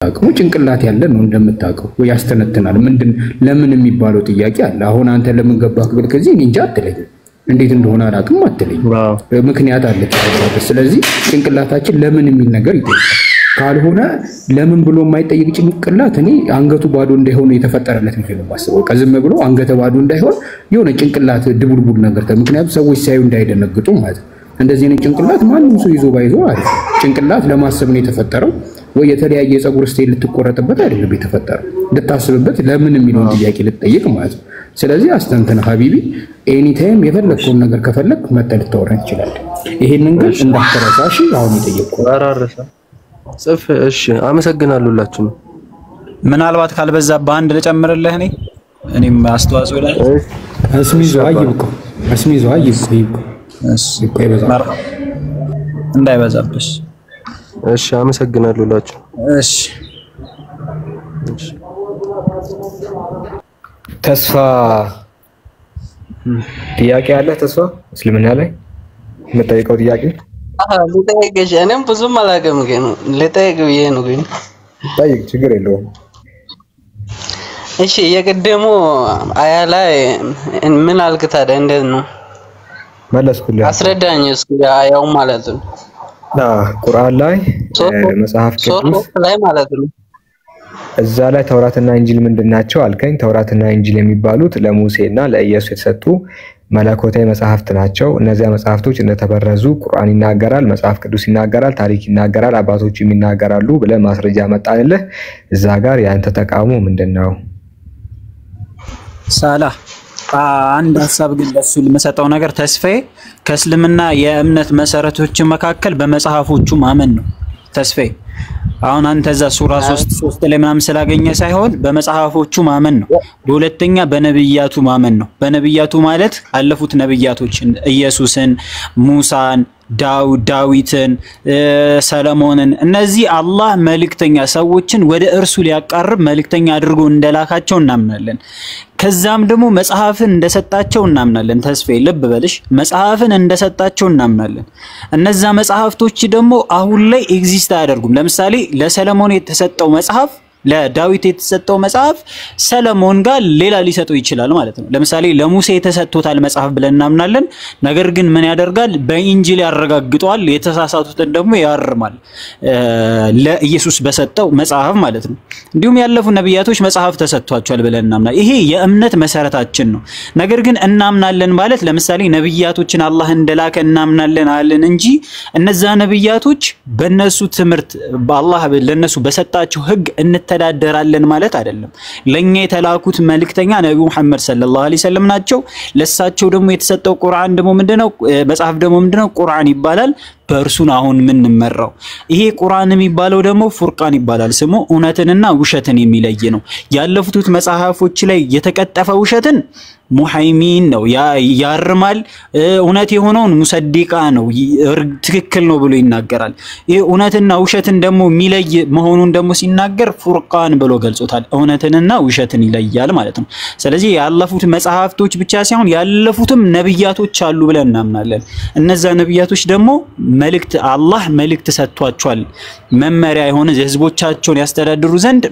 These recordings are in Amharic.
አቅሙ ጭንቅላት ያለ ነው እንደምታውቀው ወይ ያስተነትናል ምንድን ለምን የሚባለው ጥያቄ አለ አሁን አንተ ለምን ገባክ ብል ከዚህ እንጃ አትለኝ እንዴት እንደሆነ አላቅም አትለኝ ምክንያት አለ ስለዚህ ጭንቅላታችን ለምን የሚል ነገር ይጠይቃል ካልሆነ ለምን ብሎ የማይጠይቅ ጭንቅላት እኔ አንገቱ ባዶ እንዳይሆን የተፈጠረለት ነው ማስበው ከዝም ብሎ አንገተ ባዶ እንዳይሆን የሆነ ጭንቅላት ድቡልቡል ነገር ምክንያቱም ሰዎች ሳይው እንዳይደነግጡ ማለት እንደዚህ ነው ጭንቅላት ማንንም ሰው ይዞ ባይዞ አይደል ጭንቅላት ለማሰብ ነው የተፈጠረው ወይ የተለያየ ጸጉር ስቴል ልትቆረጥበት አይደለም የተፈጠረው ልታስብበት ለምን የሚለው ጥያቄ ልትጠይቅ ማለት ነው ስለዚህ አስተንተን ሀቢቢ ኤኒ ታይም የፈለከውን ነገር ከፈለክ መተል ተወራ ይችላል ይሄንን ግን እንዳትረሳሽ አሁን ይጠይቁ አራረሳ ጽፍ እሺ አመሰግናለሁላችሁ ምናልባት ካልበዛ በአንድ ልጨምርልህ እኔም አስተዋጽኦ ላይ እስሚዞ አይብቁ እሺ እንዳይበዛብሽ እሺ አመሰግናለሁላችሁ እሺ ተስፋ ጥያቄ አለ ተስፋ እስልምና ላይ የምጠይቀው ጥያቄ ልጠይቅሽ እኔም ብዙም አላውቅም ግን ልጠይቅ ብዬ ነው ግን ጠይቅ ችግር የለውም እሺ የቀደሙ አያ ላይ ምን አልክ ታዲያ እንዴት ነው መለስኩልህ አስረዳኝ እስኪ አያው ማለት ነው ቁርአን ላይ መጽሐፍ ቅዱስ ላይ ማለት ነው እዛ ላይ ተውራትና እንጂል ምንድናቸው አልከኝ ተውራትና እንጂል የሚባሉት ለሙሴና ለኢየሱስ የተሰጡ መለኮታዊ መጽሐፍት ናቸው እነዚያ መጽሐፍቶች እንደተበረዙ ቁርአን ይናገራል መጽሐፍ ቅዱስ ይናገራል ታሪክ ይናገራል አባቶች ይናገራሉ ብለ ማስረጃ መጣንልህ እዛ ጋር ያንተ ተቃውሞ ምንድነው ሳላ አንድ ሐሳብ ግን ለሱ ለመሰጠው ነገር ተስፋዬ ከእስልምና የእምነት መሰረቶች መካከል በመጽሐፎቹ ማመን ነው ተስፋዬ አሁን አንተ እዛ ሱራ 3 ላይ ምናምን ስላገኘ ሳይሆን በመጽሐፎቹ ማመን ነው በሁለተኛ በነብያቱ ማመን ነው በነብያቱ ማለት አለፉት ነብያቶች ኢየሱስን ሙሳን ዳዊትን ሰለሞንን እነዚህ አላህ መልእክተኛ ሰዎችን ወደ እርሱ ሊያቀርብ መልእክተኛ አድርጎ እንደላካቸው እናምናለን ከዛም ደግሞ መጽሐፍን እንደሰጣቸው እናምናለን ተስፋዬ ልብ በልሽ መጽሐፍን እንደሰጣቸው እናምናለን እነዛ መጽሐፍቶች ደግሞ አሁን ላይ ኤግዚስት አያደርጉም ለምሳሌ ለሰለሞን የተሰጠው መጽሐፍ ለዳዊት የተሰጠው መጽሐፍ ሰለሞን ጋር ሌላ ሊሰጠው ይችላል ማለት ነው ለምሳሌ ለሙሴ የተሰጥቶታል መጽሐፍ ብለን እናምናለን ነገር ግን ምን ያደርጋል በኢንጂል ያረጋግጣል የተሳሳቱትን ደግሞ ያርማል ለኢየሱስ በሰጠው መጽሐፍ ማለት ነው እንዲሁም ያለፉ ነብያቶች መጽሐፍ ተሰጥቷቸዋል ብለን እናምናለን ይሄ የእምነት መሰረታችን ነው ነገር ግን እናምናለን ማለት ለምሳሌ ነብያቶችን አላህ እንደላከ እናምናለን አለን እንጂ እነዛ ነብያቶች በእነሱ ትምህርት በአላህ ለነሱ በሰጣቸው ህግ ተዳደራለን ማለት አይደለም ለኛ የተላኩት መልእክተኛ ነብዩ መሐመድ ሰለላሁ ዐለይሂ ወሰለም ናቸው ለሳቸው ደግሞ የተሰጠው ቁርአን ደግሞ ምንድነው መጽሐፍ ደግሞ ምንድነው ቁርአን ይባላል በእርሱን አሁን ምን እንመራው ይሄ ቁርአን የሚባለው ደግሞ ፉርቃን ይባላል ስሙ እውነትንና ውሸትን የሚለይ ነው ያለፉት መጽሐፎች ላይ የተቀጠፈ ውሸትን ሙሐይሚን ነው ያርማል እውነት የሆነውን ሙሰዲቃ ነው ትክክል ነው ብሎ ይናገራል ይሄ እውነትና ውሸትን ደግሞ የሚለይ መሆኑን ደግሞ ሲናገር ፉርቃን ብሎ ገልጾታል እውነትንና ውሸትን ይለያል ማለት ነው ስለዚህ ያለፉት መጽሐፍቶች ብቻ ሳይሆን ያለፉትም ነብያቶች አሉ ብለን እናምናለን እነዛ ነብያቶች ደግሞ መልእክት አላህ መልእክት ሰጥቷቸዋል መመሪያ የሆነ ህዝቦቻቸውን ያስተዳድሩ ዘንድ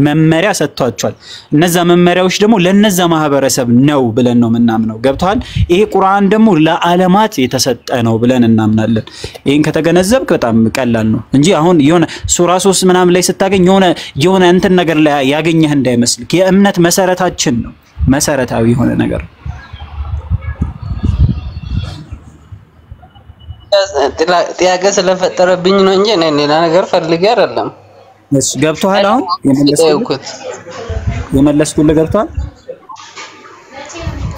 መመሪያ ሰጥቷቸዋል እነዛ መመሪያዎች ደግሞ ለነዛ ማህበረሰብ ነው ብለን ነው ምናምነው ገብቷል ይሄ ቁርአን ደግሞ ለዓለማት የተሰጠ ነው ብለን እናምናለን ይሄን ከተገነዘብክ በጣም ቀላል ነው እንጂ አሁን የሆነ ሱራ 3 ምናምን ላይ ስታገኝ የሆነ እንትን ነገር ላይ ያገኘህ እንዳይመስልክ የእምነት መሰረታችን ነው መሰረታዊ የሆነ ነገር ጥያቄ ስለፈጠረብኝ ነው እንጂ እኔ ሌላ ነገር ፈልጌ አይደለም እሺ ገብቷል አሁን የመለስኩልህ ገብቷል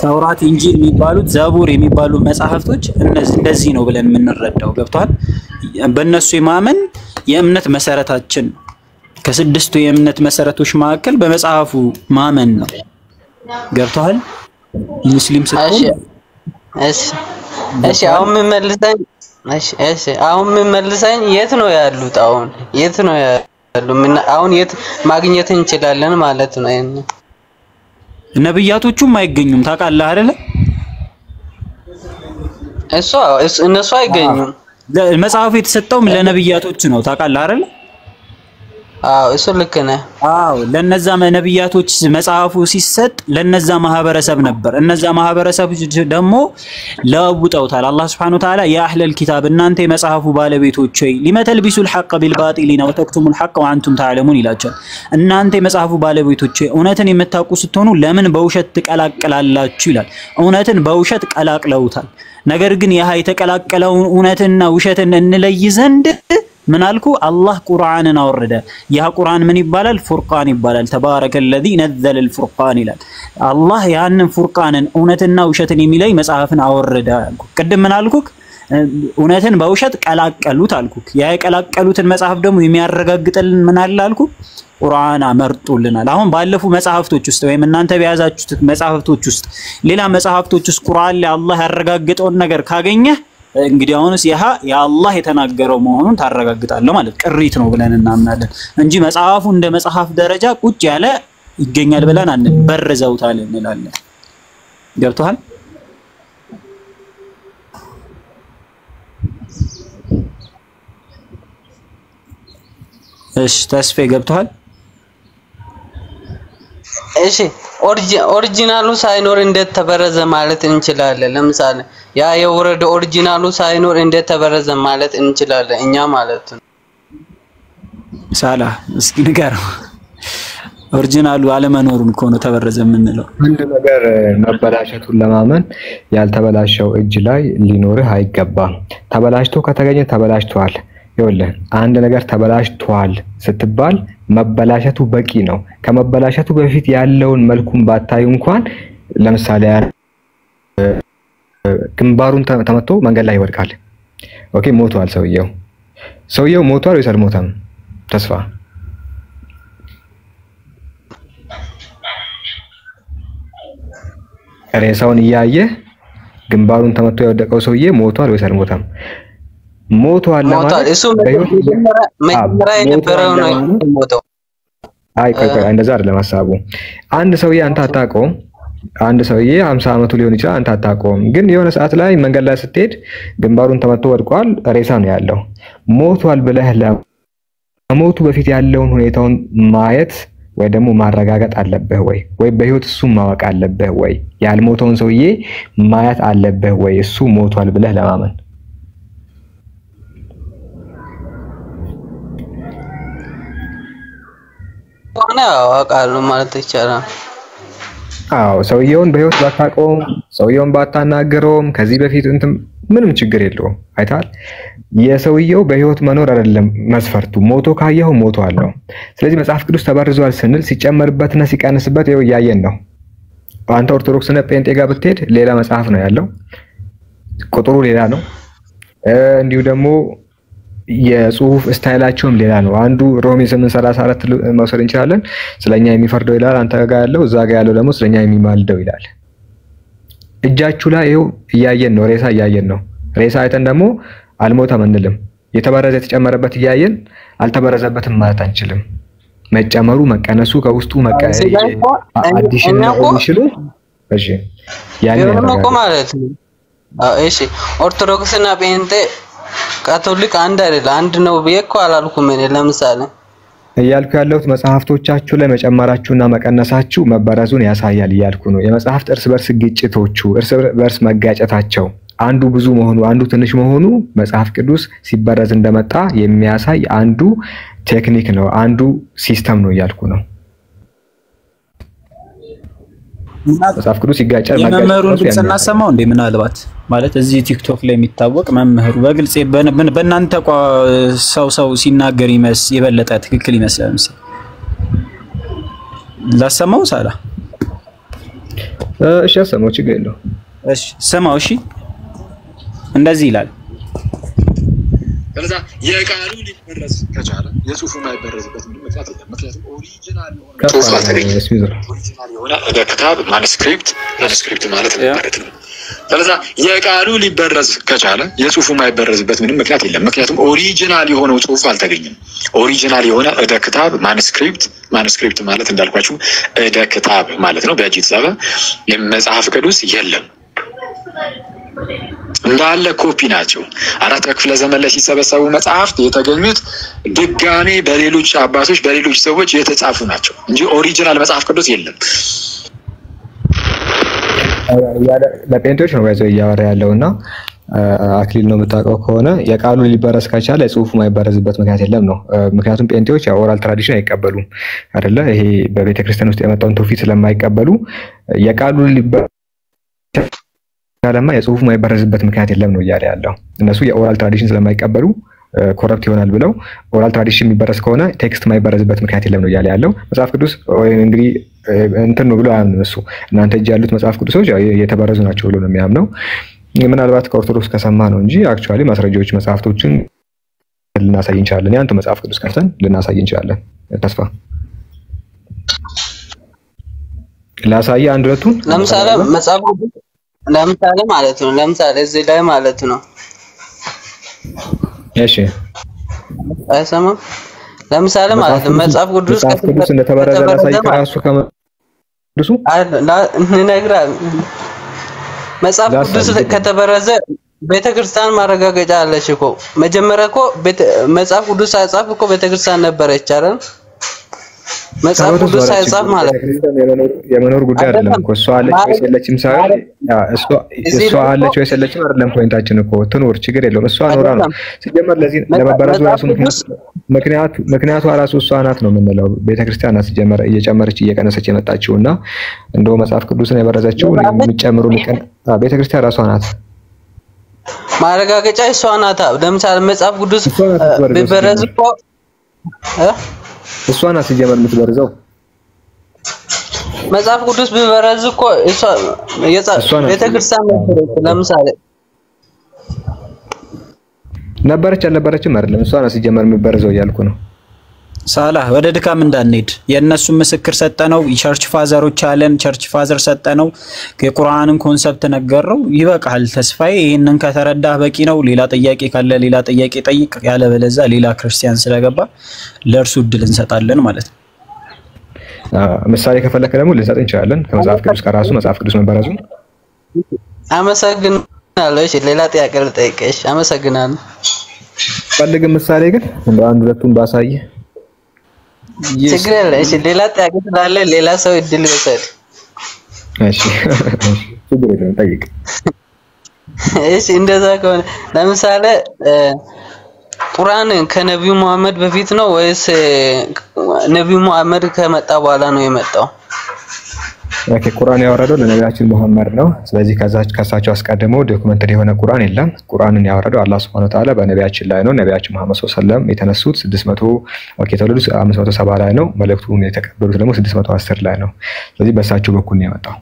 ተውራት እንጂል የሚባሉት ዘቡር የሚባሉ መጽሐፍቶች እንደዚህ ነው ብለን የምንረዳው ገብቷል በእነሱ የማመን የእምነት መሰረታችን ከስድስቱ የእምነት መሰረቶች መካከል በመጽሐፉ ማመን ነው ገብቷል ሙስሊም ስትሆን እሺ አሁን ምን መልሰኝ የት ነው ያሉት አሁን የት ነው ያሉ ምን አሁን የት ማግኘት እንችላለን ማለት ነው ነብያቶቹም አይገኙም ታውቃለህ አይደለ እነሱ አይገኙም መጽሐፉ የተሰጠውም ለነብያቶች ነው ታውቃለህ አይደለ እሱ ልክ ነህ። ለነዛ ነብያቶች መጽሐፉ ሲሰጥ ለነዛ ማህበረሰብ ነበር። እነዛ ማህበረሰቦች ደግሞ ለውጠውታል። አላህ Subhanahu Wa Ta'ala ያ አህለል ኪታብ እናንተ የመጽሐፉ ባለቤቶች ሆይ ሊመተልቢሱል ሐቅ ቢልባጢሊና ወተክቱሙል ሐቅ ወአንቱም ተዕለሙን ይላቸዋል። እናንተ የመጽሐፉ ባለቤቶች ሆይ እውነትን የምታውቁ ስትሆኑ ለምን በውሸት ትቀላቅላላችሁ ይላል። እውነትን በውሸት ቀላቅለውታል። ነገር ግን ያ የተቀላቀለውን እውነትና ውሸትን እንለይ ዘንድ ምን አልኩ? አላህ ቁርአንን አወረደ። ያ ቁርአን ምን ይባላል? ፉርቃን ይባላል። ተባረከለዚ ነዘለ الفርቃን ይላል። አላህ ያንን ፉርቃንን እውነትና ውሸትን የሚለይ መጽሐፍን አወረደ አልኩ። ቅድም ምን አልኩ? እውነትን በውሸት ቀላቀሉት አልኩ። ያ የቀላቀሉትን መጽሐፍ ደግሞ የሚያረጋግጥልን ምን አለ አልኩ? ቁርአን አመርጡልናል። አሁን ባለፉ መጽሐፍቶች ውስጥ ወይም እናንተ በያዛችሁት መጽሐፍቶች ውስጥ ሌላ መጽሐፍቶች ውስጥ ቁርአን ላይ አላህ ያረጋግጠውን ነገር ካገኘህ እንግዲህ አሁንስ የአላህ የተናገረው መሆኑን ታረጋግጣለህ ማለት ቅሪት ነው ብለን እናምናለን እንጂ መጽሐፉ እንደ መጽሐፍ ደረጃ ቁጭ ያለ ይገኛል ብለን በርዘውታል እንላለን። ገብቶሃል? እሺ ተስፌ ገብቶሃል? እሺ ኦሪጂናሉ ሳይኖር እንዴት ተበረዘ ማለት እንችላለን? ለምሳሌ ያ የወረደ ኦሪጂናሉ ሳይኖር እንዴት ተበረዘ ማለት እንችላለን እኛ ማለት ነው። ሳላ እስኪ ንገረው። ኦሪጂናሉ አለመኖሩን እኮ ነው ተበረዘ የምንለው። አንድ ነገር መበላሸቱን ለማመን ያልተበላሸው እጅ ላይ ሊኖርህ አይገባም። ተበላሽቶ ከተገኘ ተበላሽቷል። ይኸውልህ አንድ ነገር ተበላሽቷል ስትባል መበላሸቱ በቂ ነው። ከመበላሸቱ በፊት ያለውን መልኩን ባታዩ እንኳን ለምሳሌ ግንባሩን ተመቶ መንገድ ላይ ይወድቃል። ኦኬ ሞቷል ሰውየው ሞቷል ወይስ አልሞተም? ተስፋ ሬሳውን እያየ ግንባሩን ተመቶ የወደቀው ሰውዬ ሞቷል ወይስ አልሞተም? ሞቷል ለማለት እሱ መጀመሪያ የነበረው ነው ሞተው። አይ እንደዛ አይደለም ሐሳቡ። አንድ ሰውዬ አንተ አታውቀውም። አንድ ሰውዬ 50 አመቱ ሊሆን ይችላል አንተ አታውቀውም። ግን የሆነ ሰዓት ላይ መንገድ ላይ ስትሄድ ግንባሩን ተመቶ ወድቋል፣ ሬሳ ነው ያለው። ሞቷል ብለህ ለሞቱ በፊት ያለውን ሁኔታውን ማየት ወይ ደግሞ ማረጋገጥ አለብህ ወይ በህይወት እሱ ማወቅ አለብህ ወይ ያልሞተውን ሰውዬ ማየት አለብህ ወይ እሱ ሞቷል ብለህ ለማመን። አውቃለሁ ማለት ይቻላል። ሰውየውን በህይወት ባታውቀውም ሰውየውን ባታናገረውም ከዚህ በፊት ምንም ችግር የለውም። አይታል የሰውየው በህይወት መኖር አይደለም መስፈርቱ፣ ሞቶ ካየው ሞቷል ነው። ስለዚህ መጽሐፍ ቅዱስ ተበርዟል ስንል ሲጨመርበትና ሲቀንስበት ይኸው እያየን ነው። አንተ ኦርቶዶክስ ነህ ጴንጤ ጋር ብትሄድ ሌላ መጽሐፍ ነው ያለው፣ ቁጥሩ ሌላ ነው። እንዲሁ ደግሞ የጽሁፍ ስታይላቸውም ሌላ ነው። አንዱ ሮሜ 8:34 መውሰድ እንችላለን። ስለኛ የሚፈርደው ይላል፣ አንተ ጋር ያለው እዛ ጋር ያለው ደግሞ ስለኛ የሚማልደው ይላል። እጃችሁ ላይ ይኸው እያየን ነው፣ ሬሳ እያየን ነው። ሬሳ አይተን ደግሞ አልሞተም አንልም። የተበረዘ የተጨመረበት እያየን አልተበረዘበትም ማለት አንችልም። መጨመሩ መቀነሱ ከውስጡ አዲሽን ነው የሚችሉ እሺ ያንን ነው ማለት ነው። እሺ ኦርቶዶክስና ጴንጤ ካቶሊክ አንድ አይደል? አንድ ነው ብዬሽ እኮ አላልኩም እኔ። ለምሳሌ እያልኩ ያለሁት መጽሐፍቶቻችሁ ላይ መጨመራችሁና መቀነሳችሁ መበረዙን ያሳያል እያልኩ ነው። የመጽሐፍት እርስ በርስ ግጭቶቹ እርስ በርስ መጋጨታቸው አንዱ ብዙ መሆኑ አንዱ ትንሽ መሆኑ መጽሐፍ ቅዱስ ሲበረዝ እንደመጣ የሚያሳይ አንዱ ቴክኒክ ነው፣ አንዱ ሲስተም ነው እያልኩ ነው። መጽሐፍ ቅዱስ ይጋጫል ማለት ነው። መምህሩን ድምጽ እናሰማው እንዴ? ምናልባት ማለት እዚህ ቲክቶክ ላይ የሚታወቅ መምህሩ በግልጽ በእናንተ ሰው ሲናገር የበለጠ ትክክል ይመስላል። ምስል ላሰማው ሳላ እሺ አሰማው፣ ችግር የለውም። እሺ ሰማው። እሺ እንደዚህ ይላል። ስለዚህ የቃሉ ሊበረዝ ከቻለ የጽሁፉ ማይበረዝበት ምንም ምክንያት የለም። ምክንያቱም ኦሪጂናል የሆነ በክታብ ማኑስክሪፕት ማለት ነው። ስለዚህ የቃሉ ሊበረዝ ከቻለ የጽሁፉ ማይበረዝበት ምንም ምክንያት የለም። ምክንያቱም ኦሪጂናል የሆነው ጽሁፍ አልተገኘም። ኦሪጂናል የሆነ እደ ክታብ ማኑስክሪፕት ማለት እንዳልኳችሁ እደ ክታብ ማለት ነው። በእጅ የተጻፈ የመጽሐፍ ቅዱስ የለም። እንዳለ ኮፒ ናቸው። አራት ክፍለ ዘመን ላይ ሲሰበሰቡ መጽሐፍት የተገኙት ድጋሜ በሌሎች አባቶች በሌሎች ሰዎች የተጻፉ ናቸው እንጂ ኦሪጂናል መጽሐፍ ቅዱስ የለም። ለጴንጤዎች ነው ወይዘው እያወራ ያለውና አክሊል ነው የምታውቀው ከሆነ የቃሉ ሊበረዝ ከቻለ ጽሁፉ ማይበረዝበት ምክንያት የለም ነው። ምክንያቱም ጴንጤዎች ኦራል ትራዲሽን አይቀበሉም አይደለ? ይሄ በቤተክርስቲያን ውስጥ የመጣውን ትውፊት ስለማይቀበሉ የቃሉ ሊበረዝ የጽሁፉ ማይበረዝበት ምክንያት የለም ነው እያለ ያለው። እነሱ የኦራል ትራዲሽን ስለማይቀበሉ ኮረፕት ይሆናል ብለው ኦራል ትራዲሽን የሚበረዝ ከሆነ ቴክስት ማይበረዝበት ምክንያት የለም ነው እያለ ያለው። መጽሐፍ ቅዱስ እንግዲህ እንትን ነው ብሎ አያምንም እሱ። እናንተ እጅ ያሉት መጽሐፍ ቅዱሶች የተበረዙ ናቸው ብሎ ነው የሚያምነው። ምናልባት ከኦርቶዶክስ ከሰማ ነው እንጂ አክቹአሊ ማስረጃዎች መጽሐፍቶችን ልናሳይ እንችላለን። ያንተ መጽሐፍ ቅዱስ ከፍተን ልናሳይ እንችላለን። ተስፋ ላሳይ አንድ ሁለቱን ለምሳሌ መጽሐፍ ቅዱስ ለምሳሌ ማለት ነው። ለምሳሌ እዚህ ላይ ማለት ነው። እሺ አይሰማም። ለምሳሌ ማለት ነው መጽሐፍ ቅዱስ እንደተበረዘ ላሳይ ከራሱ ከመድሱ እንነግራለን። መጽሐፍ ቅዱስ ከተበረዘ ቤተክርስቲያን ማረጋገጫ አለሽ እኮ። መጀመሪያ እኮ መጽሐፍ ቅዱስ ሳይጻፍ እኮ ቤተክርስቲያን ነበረች አይደል? መጽሐፍ ቅዱስ ሳይጻፍ ማለት የመኖር ጉዳይ አይደለም እኮ። እሷ አለች ወይስ የለችም ሳይሆን እሷ አለች ወይስ የለችም አይደለም ፖይንታችን እኮ። ትኖር ችግር የለውም። እሷ ኖራ ነው ሲጀመር ለዚህ ለመበረዙ ራሱ ምክንያቱ ራሱ እሷ ናት ነው የምንለው። ቤተክርስቲያን ናት ሲጀመር እየጨመረች እየቀነሰች የመጣችውና እንደው መጽሐፍ ቅዱስን የበረዘችው የሚጨምሩ ቤተክርስቲያን ራሷ ናት። ማረጋገጫ እሷ ናት። ለምሳሌ መጽሐፍ ቅዱስ ቢበረዝ እኮ እሷ ናት ሲጀመር የምትበርዘው። መጽሐፍ ቅዱስ ቢበረዝ እኮ እሷ ቤተክርስቲያን ነበረች። ለምሳሌ ነበረች አልነበረችም አይደለም። እሷ ናት ሲጀመር የሚበርዘው እያልኩ ነው። ሳላህ ወደ ድካም እንዳንሄድ የእነሱ ምስክር ሰጠነው። ቸርች ፋዘሮች አለን። ቸርች ፋዘር ሰጠነው። የቁርአንን ኮንሰፕት ነገረው። ይበቃል ተስፋዬ። ይሄንን ከተረዳህ በቂ ነው። ሌላ ጥያቄ ካለ ሌላ ጥያቄ ጠይቅ። ያለበለዛ ሌላ ክርስቲያን ስለገባ ለእርሱ እድል እንሰጣለን ማለት ነው። ምሳሌ ከፈለከ ደግሞ ልንሰጥ እንችላለን ከመጽሐፍ ቅዱስ ከራሱ መጽሐፍ ቅዱስ መበረዙ። አመሰግናለሁ። እሺ ሌላ ጥያቄ ልጠይቅሽ። አመሰግናለሁ። ፈልግ ምሳሌ ግን እንደው አንድ ሁለቱን ባሳይ ችግር የለም። እሺ ሌላ ጥያቄ ስላለ ሌላ ሰው እድል ይወሰድ። እሺ ችግር የለም ጠይቅ። እሺ እንደዛ ከሆነ ለምሳሌ ቁርአን ከነብዩ መሐመድ በፊት ነው ወይስ ነብዩ መሐመድ ከመጣ በኋላ ነው የመጣው? ኦኬ ቁርአን ያወረደው ለነቢያችን መሐመድ ነው። ስለዚህ ከሳቸው አስቀድሞ ዶክመንተሪ የሆነ ቁርአን የለም። ቁርአንን ያወረደው አላህ Subhanahu Wa Ta'ala በነቢያችን ላይ ነው። ነቢያችን መሐመድ ሰለላሁ ዐለይሂ ወሰለም የተነሱት 600 የተወለዱት 570 ላይ ነው። መልእክቱን የተቀበሉት ደግሞ 610 ላይ ነው። ስለዚህ በሳቸው በኩል ነው የመጣው።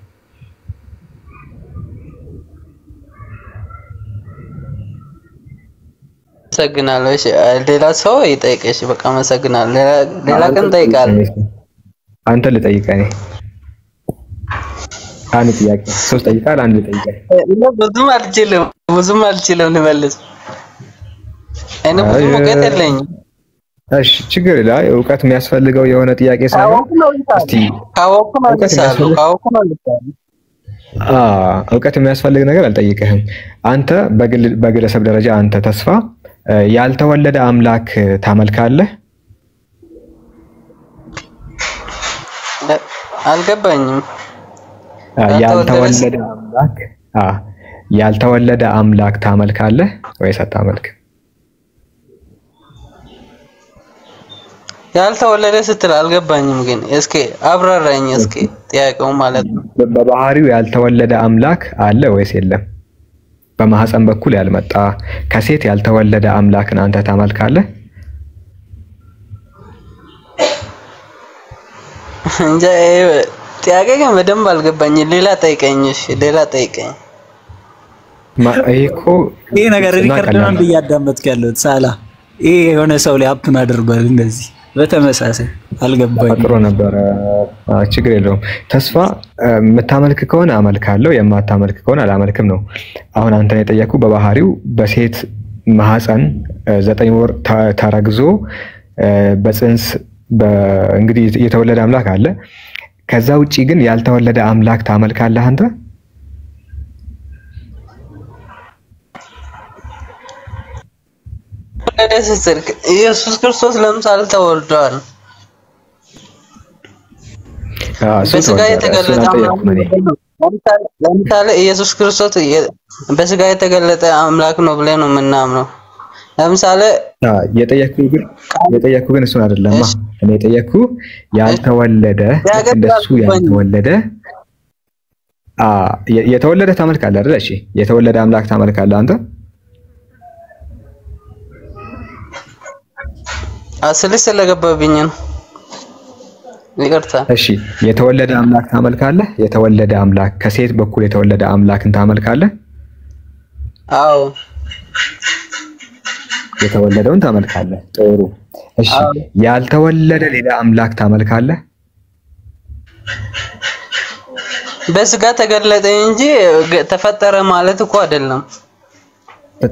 አመሰግናለሁ። እሺ ሌላ ሰው ይጠይቅሽ። በቃ አመሰግናለሁ። ሌላ ቀን ጠይቃለሁ። አንተ ልጠይቀኝ አንድ ጥያቄ ሶስት ጠይቃል። አንድ ልጠይቀኝ። ብዙም አልችልም ልመልስ። እኔ ብዙም እውቀት የለኝም። እሺ ችግር ላይ እውቀት የሚያስፈልገው የሆነ ጥያቄ ሳይሆን እስቲ እውቀት የሚያስፈልግ ነገር አልጠይቅህም። አንተ በግለሰብ ደረጃ አንተ ተስፋ ያልተወለደ አምላክ ታመልካለህ? አልገባኝም። ያልተወለደ አምላክ ታመልካለህ ወይስ አታመልክም? ያልተወለደ ስትል አልገባኝም። ግን እስኪ አብራራኝ እስኪ ጥያቄው ማለት ነው። በባህሪው ያልተወለደ አምላክ አለ ወይስ የለም? በማህፀን በኩል ያልመጣ ከሴት ያልተወለደ አምላክን አንተ ታመልካለህ? እንጃ ጥያቄ ግን በደንብ አልገባኝም። ሌላ ጠይቀኝ። እሺ ሌላ ጠይቀኝ። ይሄ ነገር ሪከርድ ነው እያዳመጥክ ያለሁት ሳላ። ይሄ የሆነ ሰው ላይ አፕን አድርጓል እንደዚህ በተመሳሳይ አልገባኝም። ጥሩ ነበር። ችግር የለውም። ተስፋ የምታመልክ ከሆነ አመልካለሁ፣ የማታመልክ ከሆነ አላመልክም ነው። አሁን አንተን የጠየኩ በባህሪው በሴት ማህፀን 9 ወር ተረግዞ በጽንስ እንግዲህ የተወለደ አምላክ አለ። ከዛ ውጪ ግን ያልተወለደ አምላክ ታመልካለህ አንተ? ኢየሱስ ክርስቶስ ለምሳሌ ተወልዷል። በስጋ የተገለጠ ለምሳሌ ኢየሱስ ክርስቶስ በስጋ የተገለጠ አምላክ ነው ብለን ነው የምናምነው። ለምሳሌ የጠየኩ ግን እሱን አይደለም። እኔ የጠየኩ ያልተወለደ እንደሱ ያልተወለደ የተወለደ ታመልካለህ አይደል? እሺ የተወለደ አምላክ ታመልካለህ አንተ? ስለገባብኝ ነው ይቅርታ። እሺ የተወለደ አምላክ ታመልካለህ? የተወለደ አምላክ ከሴት በኩል የተወለደ አምላክን ታመልካለህ? አዎ የተወለደውን ታመልካለህ። ጥሩ። እሺ ያልተወለደ ሌላ አምላክ ታመልካለህ? በስጋ ተገለጠ እንጂ ተፈጠረ ማለት እኮ አይደለም።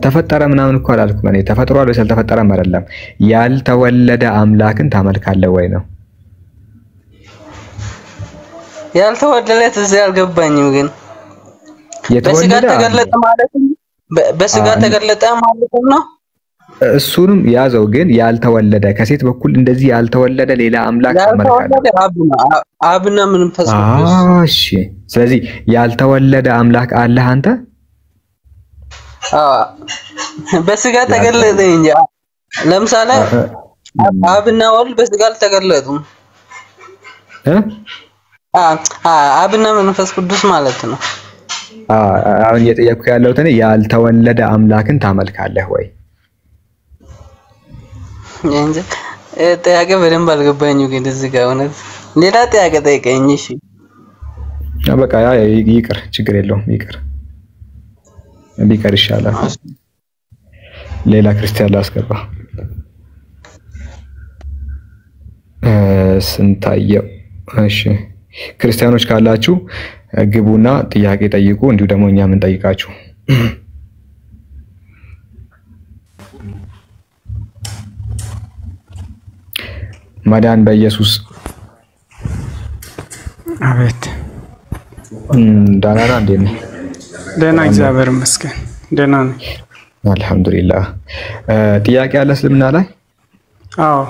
ተፈጠረ ምናምን እኮ አላልኩም እኔ። ተፈጥሯል ወይስ አልተፈጠረም አይደለም። ያልተወለደ አምላክን ታመልካለህ ወይ ነው። ያልተወለደ እዚህ አልገባኝም። ግን በስጋ ተገለጠ ማለት በስጋ ተገለጠ ማለት ነው። እሱንም ያዘው። ግን ያልተወለደ ከሴት በኩል እንደዚህ ያልተወለደ ሌላ አምላክ ታመልካለህ? አብና መንፈስ ቅዱስ። እሺ ስለዚህ ያልተወለደ አምላክ አለህ አንተ? በስጋ ተገለጠ እንጂ ለምሳሌ አብና ወልድ በስጋ አልተገለጡም። አብና መንፈስ ቅዱስ ማለት ነው። አሁን እየጠየኩህ ያለሁት እኔ ያልተወለደ አምላክን ታመልካለህ ወይ? እንጂ ጥያቄ በደንብ አልገባኝም። ግን እዚህ ጋር እውነት ሌላ ጥያቄ ጠይቀኝ። እሺ በቃ ይቅር፣ ችግር የለውም ይቅር፣ ቢቀር ይሻላል። ሌላ ክርስቲያን ላስገባ። ስንታየው እሺ ክርስቲያኖች ካላችሁ ግቡና ጥያቄ ጠይቁ፣ እንዲሁ ደግሞ እኛ ምን ጠይቃችሁ። መዳን በኢየሱስ አቤት። ደህና ነህ? እንዴት ነህ? ደህና እግዚአብሔር ይመስገን ደህና ነኝ። አልሐምዱሊላህ። ጥያቄ አለ እስልምና ላይ? አዎ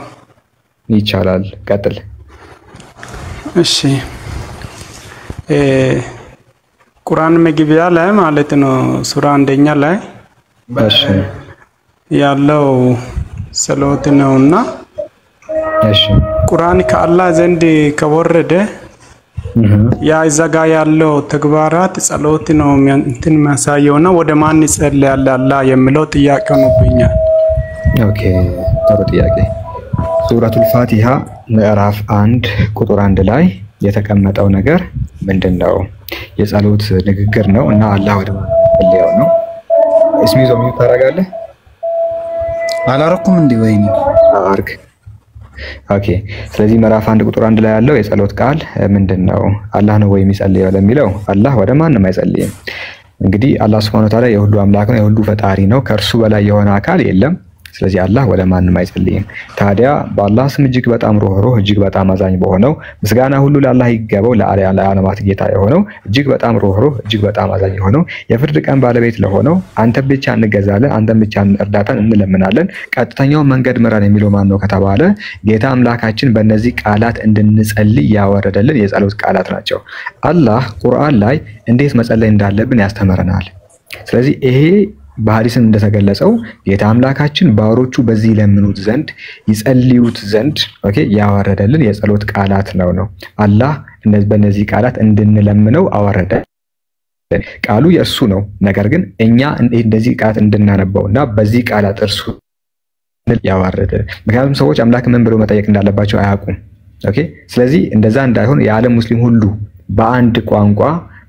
ይቻላል፣ ቀጥል። እሺ ቁርአን መግቢያ ላይ ማለት ነው ሱራ 1 ላይ እሺ ያለው ጸሎት ነውና እሺ ቁርአን ከአላህ ዘንድ ከወረደ ያ እዛጋ ያለው ተግባራት ጸሎት ነው እንትን ማሳየውና ወደ ማን ይጸልያል አላህ የሚለው ጥያቄ ሆኖብኛል። ኦኬ ጥሩ ጥያቄ። ሱረቱል ፋቲሃ ምዕራፍ 1 ቁጥር 1 ላይ የተቀመጠው ነገር ምንድነው? የጸሎት ንግግር ነው እና አላህ ወደ ማን ይጸልያው ነው። እስሚዞ ምን ታረጋለህ? አላረኩም እንዴ ወይኔ አርግ። ኦኬ ስለዚህ ምዕራፍ 1 ቁጥር 1 ላይ ያለው የጸሎት ቃል ምንድነው? አላህ ነው ወይ የሚጸልየው ለሚለው አላህ ወደ ማንም አይጸልይም። እንግዲህ አላህ Subhanahu Wa Ta'ala የሁሉ አምላክ ነው፣ የሁሉ ፈጣሪ ነው፣ ከእርሱ በላይ የሆነ አካል የለም። ስለዚህ አላህ ወደ ማንም አይጸልይም። ታዲያ በአላህ ስም እጅግ በጣም ሩህሩህ እጅግ በጣም አዛኝ በሆነው ምስጋና ሁሉ ለአላህ ይገባው ለዓለማት ጌታ የሆነው እጅግ በጣም ሩህሩህ እጅግ በጣም አዛኝ የሆነው የፍርድ ቀን ባለቤት ለሆነው አንተ ብቻ እንገዛለን፣ አንተ ብቻ እርዳታን እንለምናለን፣ ቀጥተኛው መንገድ ምራን የሚለው ማን ነው ከተባለ ጌታ አምላካችን በእነዚህ ቃላት እንድንጸልይ ያወረደልን የጸሎት ቃላት ናቸው። አላህ ቁርአን ላይ እንዴት መጸለይ እንዳለብን ያስተምረናል። ስለዚህ ይሄ በሐዲስም እንደተገለጸው ጌታ አምላካችን ባሮቹ በዚህ ለምኑት ዘንድ ይጸልዩት ዘንድ ያወረደልን የጸሎት ቃላት ነው። አላህ በእነዚህ ቃላት እንድንለምነው አወረደ። ቃሉ የእርሱ ነው። ነገር ግን እኛ እንደዚህ ቃላት እንድናነበውና በዚህ ቃላት እርሱ ያወረደ። ምክንያቱም ሰዎች አምላክ ምን ብለው መጠየቅ እንዳለባቸው አያውቁም። ስለዚህ እንደዛ እንዳይሆን የዓለም ሙስሊም ሁሉ በአንድ ቋንቋ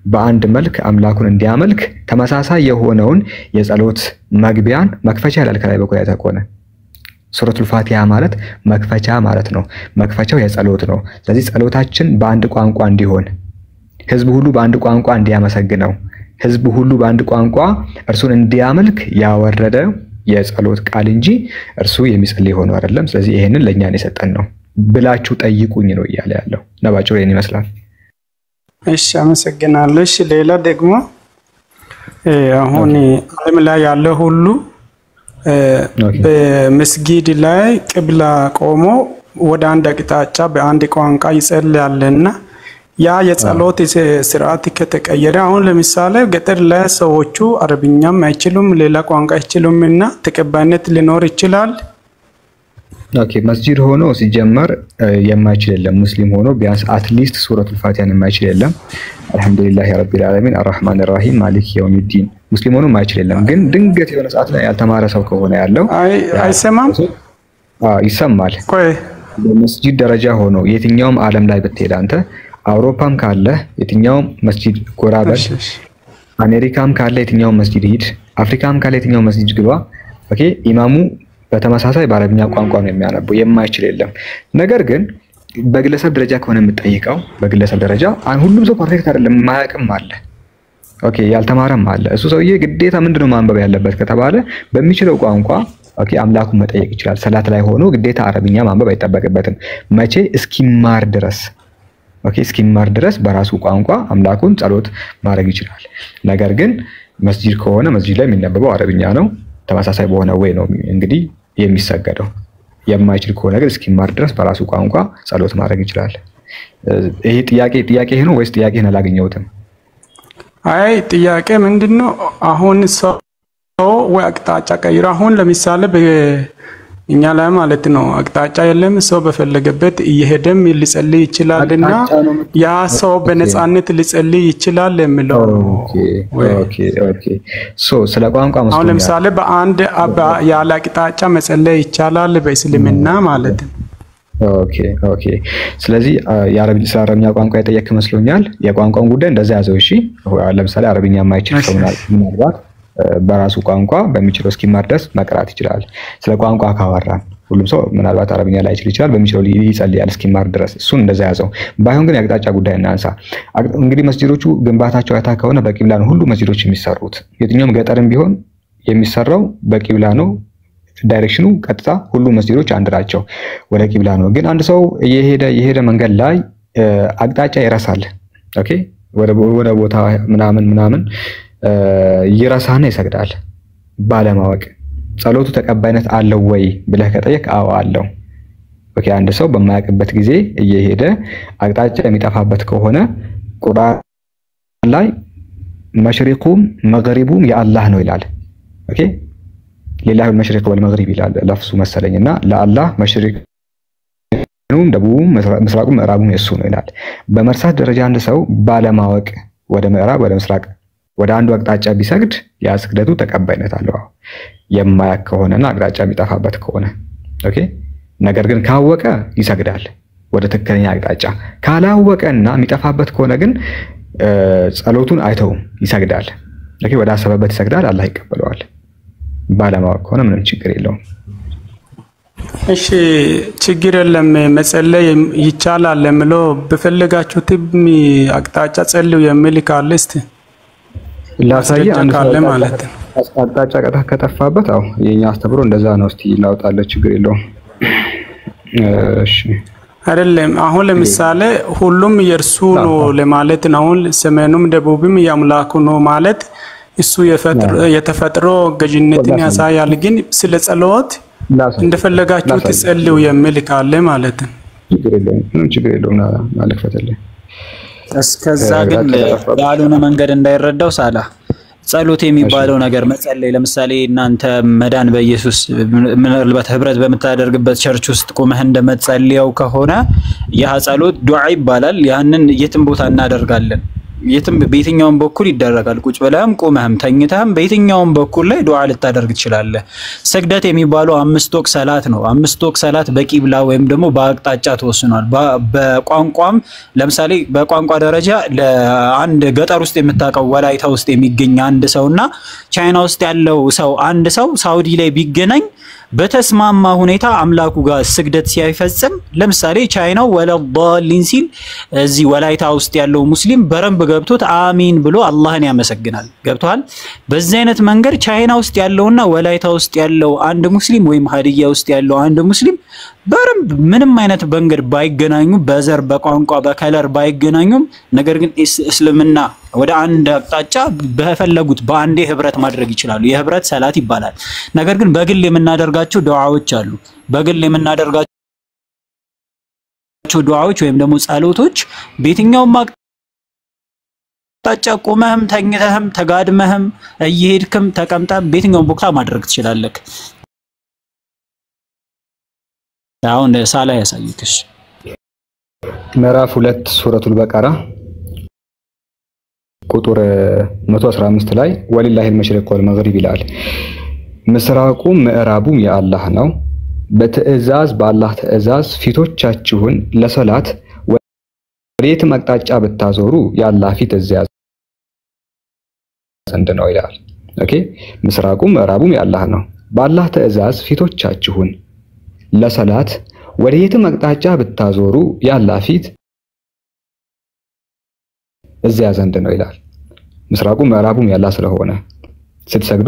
በአንድ መልክ አምላኩን እንዲያመልክ ተመሳሳይ የሆነውን የጸሎት መግቢያን መክፈቻ ይላል ከላይ በኩል ያተቆነ። ሱረቱል ፋቲሃ ማለት መክፈቻ ማለት ነው። መክፈቻው የጸሎት ነው። ስለዚህ ጸሎታችን በአንድ ቋንቋ እንዲሆን፣ ህዝብ ሁሉ በአንድ ቋንቋ እንዲያመሰግነው፣ ህዝብ ሁሉ በአንድ ቋንቋ እርሱን እንዲያመልክ ያወረደ የጸሎት ቃል እንጂ እርሱ የሚጸልይ ሆኖ አይደለም። ስለዚህ ይሄንን ለኛ የሰጠን ነው ብላችሁ ጠይቁኝ ነው እያለ ያለው። ነባጭው ይሄን ይመስላል። እሺ አመሰግናለሁ። እሺ ሌላ ደግሞ አሁን ዓለም ላይ ያለ ሁሉ በመስጊድ ላይ ቅብላ ቆሞ ወደ አንድ አቅጣጫ በአንድ ቋንቋ ይጸልያልና ያ የጸሎት ስርዓት ከተቀየረ አሁን ለምሳሌ ገጠር ላይ ሰዎቹ አረብኛም አይችሉም ሌላ ቋንቋ አይችሉምና ተቀባይነት ሊኖር ይችላል። ኦኬ መስጂድ ሆኖ ሲጀመር የማይችል የለም። ሙስሊም ሆኖ ቢያንስ አትሊስት ሱረቱል ፋቲሃን የማይችል የለም። አልহামዱሊላሂ ረቢል ዓለሚን አርራህማን አርራሂም ማሊክ የውሚዲን ሙስሊም ሆኖ የማይችል የለም። ግን ድንገት የሆነ ሰዓት ላይ ያልተማረ ሰው ከሆነ ያለው አይሰማም። ይሰማል። በመስጂድ ደረጃ ሆኖ የትኛውም ዓለም ላይ ብትሄድ አንተ አውሮፓም ካለ የትኛውም መስጂድ ጎራ በል፣ አሜሪካም ካለ የትኛውም መስጂድ ሂድ፣ አፍሪካም ካለ የትኛውም መስጂድ ግባ። ኦኬ ኢማሙ በተመሳሳይ በአረብኛ ቋንቋ ነው የሚያነበው። የማይችል የለም። ነገር ግን በግለሰብ ደረጃ ከሆነ የምትጠይቀው በግለሰብ ደረጃ ሁሉም ሰው ፐርፌክት አይደለም፣ ማያውቅም አለ። ኦኬ ያልተማረም አለ። እሱ ሰውዬ ግዴታ ምንድነው ማንበብ ያለበት ከተባለ በሚችለው ቋንቋ ኦኬ አምላኩን መጠየቅ ይችላል። ሰላት ላይ ሆኖ ግዴታ አረብኛ ማንበብ አይጠበቅበትም። መቼ እስኪማር ድረስ ኦኬ እስኪማር ድረስ በራሱ ቋንቋ አምላኩን ጸሎት ማድረግ ይችላል። ነገር ግን መስጂድ ከሆነ መስጂድ ላይ የሚነበበው አረብኛ ነው። ተመሳሳይ በሆነ ወይ ነው እንግዲህ የሚሰገደው። የማይችል ከሆነ ግን እስኪማር ድረስ በራሱ ቋንቋ ጸሎት ማድረግ ይችላል። ይሄ ጥያቄ ነው ወይስ ጥያቄን አላገኘሁትም? አይ ጥያቄ ምንድነው? አሁን ሰው ወይ አቅጣጫ ቀይሮ አሁን ለምሳሌ እኛ ላይ ማለት ነው አቅጣጫ የለም። ሰው በፈለገበት እየሄደም ሊጸልይ ይችላልና ያ ሰው በነፃነት ሊጸልይ ይችላል የሚለው። ኦኬ ስለ ቋንቋ መስሎኛል። አሁን ለምሳሌ በአንድ ያለ አቅጣጫ መጸለይ ይቻላል በእስልምና ማለት ነው። ኦኬ ስለዚህ የአረብኛ ቋንቋ የጠየቅ መስሎኛል። የቋንቋውን ጉዳይ እንደዛ ያዘው። እሺ ለምሳሌ አረብኛ የማይችል ሰው ምናልባት በራሱ ቋንቋ በሚችለው እስኪማር ድረስ መቅራት ይችላል። ስለ ቋንቋ ካወራን ሁሉም ሰው ምናልባት አረብኛ ላይ ይችላል፣ በሚችለው ይጸልያል እስኪማር ድረስ። እሱን እንደዛ ያዘው። ባይሆን ግን የአቅጣጫ ጉዳይ እናንሳ። እንግዲህ መስጂዶቹ ግንባታቸው አይታ ከሆነ በቂብላ ነው ሁሉ መስጂዶች የሚሰሩት። የትኛውም ገጠርም ቢሆን የሚሰራው በቂብላ ነው። ዳይሬክሽኑ ቀጥታ ሁሉ መስጂዶች አንድ ናቸው፣ ወደ ቂብላ ነው። ግን አንድ ሰው የሄደ መንገድ ላይ አቅጣጫ ይረሳል። ኦኬ ወደ ቦታ ምናምን ይረሳና ይሰግዳል ባለማወቅ። ጸሎቱ ተቀባይነት አለው ወይ ብለህ ከጠየቅ አዎ አለው። ኦኬ አንድ ሰው በማያውቅበት ጊዜ እየሄደ አቅጣጫ የሚጠፋበት ከሆነ ቁርአን ላይ መሽሪቁም መግሪቡም የአላህ ነው ይላል። ኦኬ ሊላሂ አልመሽሪቅ ወልመግሪብ ይላል ለፍሱ መሰለኝና ለአላህ መሽሪቁም ደቡቡም ምስራቁም ምዕራቡም የሱ ነው ይላል። በመርሳት ደረጃ አንድ ሰው ባለማወቅ ወደ ምዕራብ ወደ ምስራቅ ወደ አንዱ አቅጣጫ ቢሰግድ ያ ስግደቱ ተቀባይነት አለው የማያውቅ ከሆነና አቅጣጫ የሚጠፋበት ከሆነ። ኦኬ ነገር ግን ካወቀ ይሰግዳል ወደ ትክክለኛ አቅጣጫ። ካላወቀና የሚጠፋበት ከሆነ ግን ጸሎቱን አይተውም ይሰግዳል። ኦኬ ወደ አሰበበት ይሰግዳል፣ አላህ ይቀበለዋል። ባለማወቅ ከሆነ ምንም ችግር የለውም። እሺ ችግር የለም መጸለይ ይቻላል ለምለው በፈለጋችሁት አቅጣጫ ጸልዩ የሚል ካለ እስቲ ላሳይ። አንድ ካለ ማለት ነው አቅጣጫ ከጠፋበት አው የኛ አስተብሮ እንደዛ ነው። እስቲ ላውጣለ ችግር የለውም። እሺ አይደለም አሁን ለምሳሌ ሁሉም የርሱ ነው ለማለት ነው። አሁን ሰሜኑም ደቡብም ያምላኩ ነው ማለት እሱ የተፈጥሮ ገዥነትን ያሳያል። ግን ስለ ጸሎት እንደፈለጋችሁ ትጸልዩ የሚል ካለ ማለት ነው ችግር የለውም ማለት ፈተለ። እስከዛ ግን ባሉነ መንገድ እንዳይረዳው ሳላ ጸሎት የሚባለው ነገር መጸለይ ለምሳሌ እናንተ መዳን በኢየሱስ ምናልባት ህብረት በመታደርግበት ቸርች ውስጥ ቆመህ እንደመጸልየው ከሆነ ያ ጸሎት ዱዓ ይባላል። ያንን የትም ቦታ እናደርጋለን። የትም በየትኛውም በኩል ይደረጋል። ቁጭ ብለህም ቆመህም ተኝተህም በየትኛውም በኩል ላይ ዱዓ ልታደርግ ትችላለህ። ስግደት የሚባለው 5 ወቅት ሰላት ነው። 5 ወቅት ሰላት በቂብላ ወይም ደግሞ በአቅጣጫ ተወስኗል። በቋንቋም ለምሳሌ በቋንቋ ደረጃ ለአንድ ገጠር ውስጥ የምታውቀው ወላይታ ውስጥ የሚገኝ አንድ ሰውና ቻይና ውስጥ ያለው ሰው አንድ ሰው ሳውዲ ላይ ቢገናኝ በተስማማ ሁኔታ አምላኩ ጋር ስግደት ሲያይፈጽም ለምሳሌ ቻይናው ወለዳሊን ሲል እዚህ ወላይታ ውስጥ ያለው ሙስሊም በረንብ ገብቶት አሚን ብሎ አላህን ያመሰግናል። ገብቷል። በዚህ አይነት መንገድ ቻይና ውስጥ ያለውና ወላይታ ውስጥ ያለው አንድ ሙስሊም ወይም ሀዲያ ውስጥ ያለው አንድ ሙስሊም በረንብ ምንም አይነት መንገድ ባይገናኙ በዘር በቋንቋ በከለር ባይገናኙም ነገር ግን እስልምና ወደ አንድ አቅጣጫ በፈለጉት በአንዴ ህብረት ማድረግ ይችላሉ። የህብረት ሰላት ይባላል። ነገር ግን በግል የምናደርጋቸው ዱዓዎች አሉ። በግል የምናደርጋቸው ዱዓዎች ወይም ደግሞ ጸሎቶች በየትኛውም አቅጣጫ ቆመህም ተኝተህም ተጋድመህም እየሄድክም ተቀምጠህም በየትኛውም ቦታ ማድረግ ትችላለህ። አሁን ሳላ ያሳይክሽ ምዕራፍ 2 ሱረቱል በቀራ ቁጥር 115 ላይ ወሊላሂል መሽሪቅ ወልመግሪብ ይላል። ምስራቁም ምዕራቡም የአላህ ነው። በአላህ ትእዛዝ ፊቶቻችሁን ለሶላት ወዴትም አቅጣጫ ብታዞሩ የአላህ ፊት እዚያ ዘንድ ነው ይላል። ኦኬ ምስራቁም ምዕራቡም የአላህ ነው። በአላህ ትእዛዝ ፊቶቻችሁን ለሶላት ወዴትም አቅጣጫ ብታዞሩ የአላህ ፊት እዚያ ዘንድ ነው ይላል። ምስራቁም ምዕራቡም የአላህ ስለሆነ ስትሰግዱ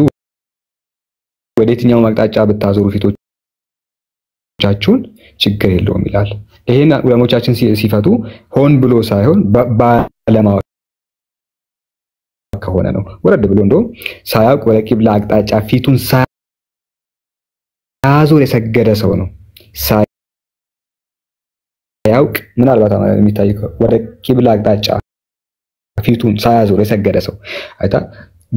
ወዴትኛው አቅጣጫ ብታዞሩ ፊቶቻችሁን ችግር የለውም ይላል። ይሄን ዑለሞቻችን ሲፈቱ ሆን ብሎ ሳይሆን ባለማወቅ ከሆነ ነው። ወረድ ብሎ እንደው ሳያውቅ ወደ ቂብላ አቅጣጫ ፊቱን ሳያዞር የሰገደ ሰው ነው። ሳያውቅ ምናልባት የሚታይ ወደ ቂብላ አቅጣጫ ፊቱን ሳያዞር የሰገደ ሰው አይታ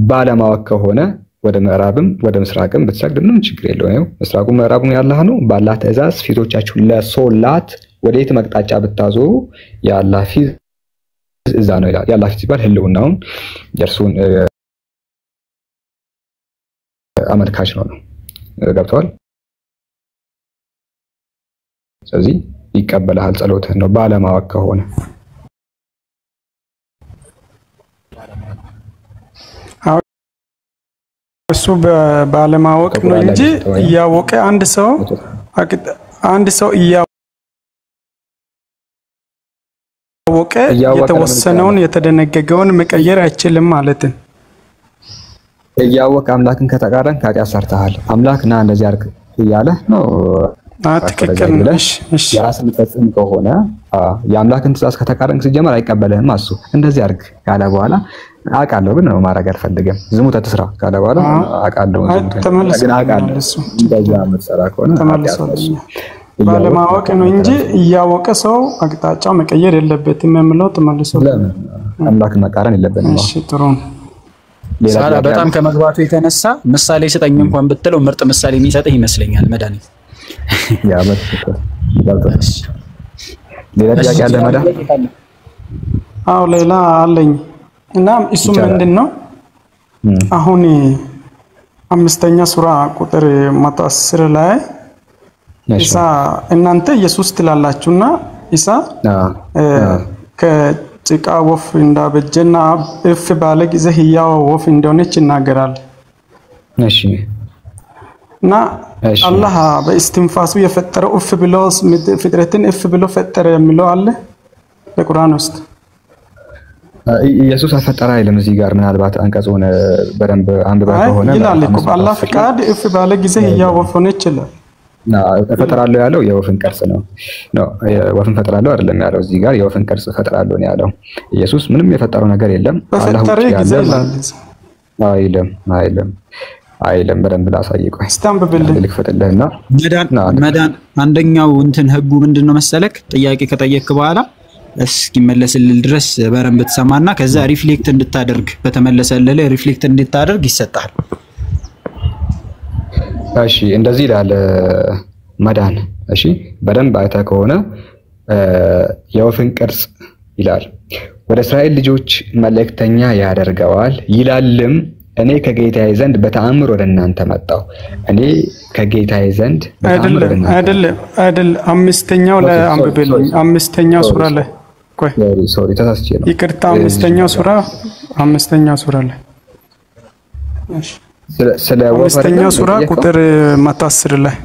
ባለማወቅ ከሆነ ወደ ምዕራብም ወደ ምስራቅም ብትሰግድ ምንም ችግር የለውም። ምስራቁም ምዕራቡም ያላህ ነው። በአላህ ትእዛዝ ፊቶቻችሁን ለሶላት ወዴትም አቅጣጫ ብታዞሩ የአላህ ፊት እዛ ነው ይላል። የአላህ ፊት ሲባል ህልውናውን የእርሱን አመልካች ነው። ገብተዋል። ስለዚህ ይቀበላል ጸሎትህን ነው ባለማወቅ ከሆነ። እሱ ባለማወቅ ነው እንጂ እያወቀ አንድ ሰው እያወቀ የተወሰነውን የተደነገገውን መቀየር አይችልም ማለት ነው። እያወቀ አምላክን ከተቃረንክ ኃጢአት ሰርተሃል። አምላክ ና እንደዚህ አድርግ እያለ ነው። ትክክል ነሽ። እሺ የራስን ፈጽም ከሆነ የአምላክን ትእዛዝ ከተቃረንክ ሲጀመር አይቀበልህም። እሱ እንደዚህ አድርግ ካለ በኋላ አውቃለሁ ግን ነው ማድረግ አልፈልግም። ዝሙት አትስራ ካለ በኋላ አውቃለሁ ግን አውቃለሁ እንደዛ መሰራ ከሆነ ባለማወቅ ነው እንጂ እያወቀ ሰው አቅጣጫ መቀየር የለበትም የምለው ተመልሶ አምላክን መቃረን የለበትም። እሺ ጥሩ ነው። ሳላ በጣም ከመግባቱ የተነሳ ምሳሌ ስጠኝ እንኳን ብትለው ምርጥ ምሳሌ የሚሰጥህ ይመስለኛል መድኃኒት። ያ በትክክል ሌላ ጥያቄ አለ መድኃኒት? አዎ ሌላ አለኝ እና እሱ ምንድነው አሁን 5ኛ ሱራ ቁጥር 110 ላይ ኢሳ እናንተ ኢየሱስ ትላላችሁና ኢሳ ከጭቃ ወፍ እንዳበጀና እፍ ባለ ጊዜ ህያው ወፍ እንደሆነች ይናገራል። እሺ እና አላህ በእስትንፋሱ የፈጠረው እፍ ብሎ ፍጥረትን እፍ ብሎ ፈጠረ የሚለው አለ በቁርአን ውስጥ። ኢየሱስ አፈጠረ አይልም እዚህ ጋር። ምናልባት አንቀጹን በደንብ አንብባ ከሆነ ይላል እኮ አላህ ፍቃድ እፍ ባለ ጊዜ ህያው ወፍ ሆነች ይላል። ፈጠራለሁ ያለው የወፍን ቅርጽ ነው። ወፍን ፈጠራለሁ አይደለም ያለው እዚህ ጋር የወፍን ቅርጽ ፈጠራለሁ ነው ያለው። ኢየሱስ ምንም የፈጠረው ነገር የለም። በፈጠረ ጊዜ ይላል አይልም በደንብ ላሳይቀው ስታንብብልኝ ልክፈትልህና መዳን አንደኛው እንትን ህጉ ምንድነው መሰለክ? ጥያቄ ከጠየቅክ በኋላ እስኪመለስልህ ድረስ በረም ብትሰማና ከዛ ሪፍሌክት እንድታደርግ በተመለሰልህ ሪፍሌክት እንድታደርግ ይሰጣል። እሺ እንደዚህ ይላል መዳን። እሺ በደንብ አይተህ ከሆነ የወፍን ቅርጽ ይላል። ወደ እስራኤል ልጆች መልእክተኛ ያደርገዋል ይላልም እኔ ከጌታዬ ዘንድ በተአምር ወደ እናንተ መጣሁ። እኔ ከጌታዬ ዘንድ አይደለም 5ኛው ላይ አንብብልኝ። 5ኛው ሱራ ላይ ቆይ ሶሪ ተሳስቼ ነው ይቅርታ። 5ኛው ሱራ ላይ እሺ ስለ 5ኛው ሱራ ቁጥር 110 ላይ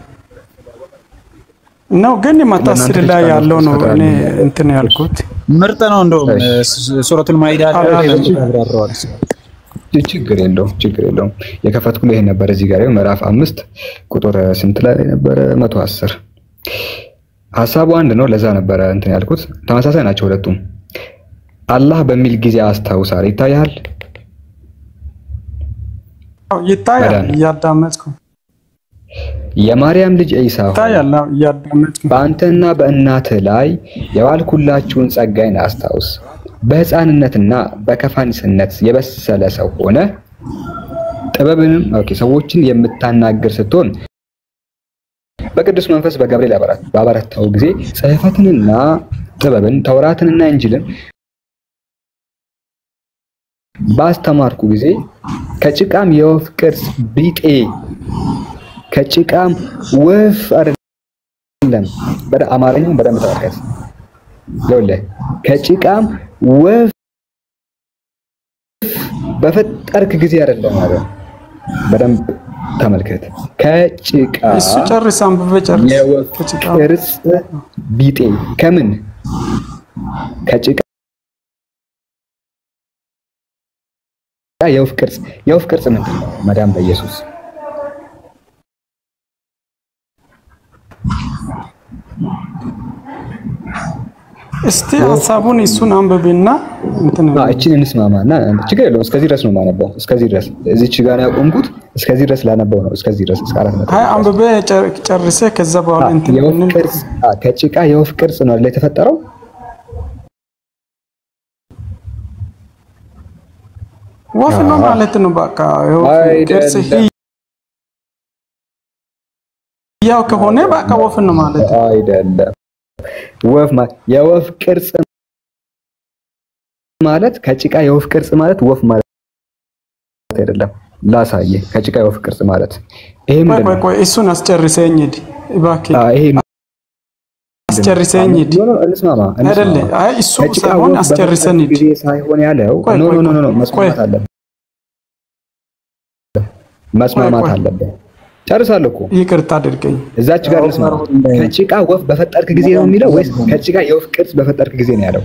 ነው ግን 110 ላይ ያለው ነው እኔ እንትን ያልኩት ምርጥ ነው። እንደውም ሱረቱል ማኢዳ ላይ ተብራራዋል። ችግር የለውም የከፈትኩት ይሄ ነበር እዚህ ጋር ምዕራፍ 5 ቁጥር ስንት ላይ ነበር? 110 ሐሳቡ አንድ ነው። ለዛ ነበር እንትን ያልኩት። ተመሳሳይ ናቸው ሁለቱም። አላህ በሚል ጊዜ አስታውሳል ይታያል ይታያል እያዳመጥኩ የማርያም ልጅ ኢሳ ይታያል እያዳመጥኩ በአንተና በእናትህ ላይ የዋልኩላችሁን ጸጋዬን አስታውስ በህፃንነትና በከፋንስነት የበሰለ ሰው ሆነ ጥበብንም ሰዎችን የምታናገር ስትሆን በቅዱስ መንፈስ በገብርኤል ባበረታው ጊዜ ጽሕፈትንና ጥበብን ተውራትንና እንጂልን ባስተማርኩ ጊዜ ከጭቃም የወፍ ቅርጽ ቢጤ ከጭቃም ወፍ አይደለም በአማርኛው በደንብ ተመልከት ለውለ ከጭቃም ወፍ በፈጠርክ ጊዜ አይደለም ማለት በደንብ ተመልከት ከጭቃ እሱ ጨርሳም በጨርስ የወፍ ቅርጽ ቢጤ ከምን ከጭቃ የወፍ ቅርጽ ምንድን ነው መዳም በኢየሱስ እስቲ ሐሳቡን እሱን አንብብና እንትን እቺን እንስማማና ችግር የለውም እስከዚህ ድረስ ነው ማነበው እስከዚህ ድረስ እዚች ጋር ያቆምኩት እስከዚህ ድረስ ላነበው ነው እስከዚህ ድረስ እስከ 4 ነጥብ አይ አንብበ ጨርሰ ከዛ በኋላ እንትን የወፍ ቅርጽ ከጭቃ የወፍ ቅርጽ ነው ላይ የተፈጠረው ወፍ ነው ማለት ነው በቃ የወፍ ቅርጽ ያው ከሆነ በቃ ወፍ ነው ማለት ነው አይደለም የወፍ ቅርጽ ማለት ከጭቃ የወፍ ቅርጽ ማለት ወፍ ማለት አይደለም ላሳየ ከጭቃ የወፍ ቅርጽ ማለት ይሄ ምንድነው ቆይ እሱን አስጨርሰኝ እባክህ ይሄ አስጨርሰኝ እንስማማ አይደለ አይ እሱ ሳይሆን አስጨርሰኝ ጊዜ ሳይሆን ያለው ኖ መስማማት አለበት ጨርሳለሁ እኮ ይቅርታ አድርገኝ እዛች ጋር ልስማ ከጭቃ ወፍ በፈጠርክ ጊዜ ነው የሚለው ወይስ ከጭቃ የወፍ ቅርጽ በፈጠርክ ጊዜ ነው ያለው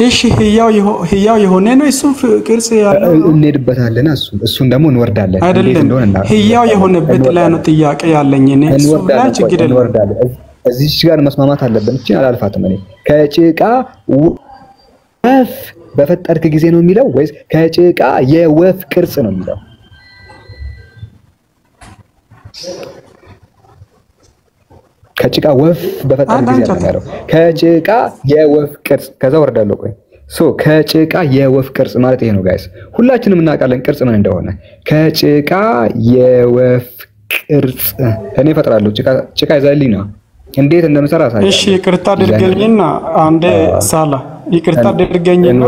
እሺ ህያው የሆነ ነው እሱ ቅርጽ ያለው እንሄድበታለን እሱን ደግሞ እንወርዳለን እንዴት እንደሆነ ህያው የሆነበት ላይ ነው ጥያቄ ያለኝ እኔ እሱ ላይ ችግር እንወርዳለን እዚች ጋር መስማማት አለብን እቺ አላልፋትም እኔ ከጭቃ ወፍ በፈጠርክ ጊዜ ነው የሚለው ወይስ ከጭቃ የወፍ ቅርጽ ነው የሚለው ከጭቃ ወፍ በፈጠርክ ጊዜ ነው ያለው ከጭቃ የወፍ ቅርጽ ከዛ ወርዳለሁ ቆይ ከጭቃ የወፍ ቅርጽ ማለት ይሄ ነው ጋይስ ሁላችንም እናውቃለን ቅርጽ ምን እንደሆነ ከጭቃ የወፍ ቅርጽ እኔ ፈጥራለሁ ጭቃ ይዛልኝ ነው እንዴት እንደምሰራ ሳይሆን እሺ ይቅርታ አድርገኝና አንዴ ሳላ ይቅርታ አድርገኝና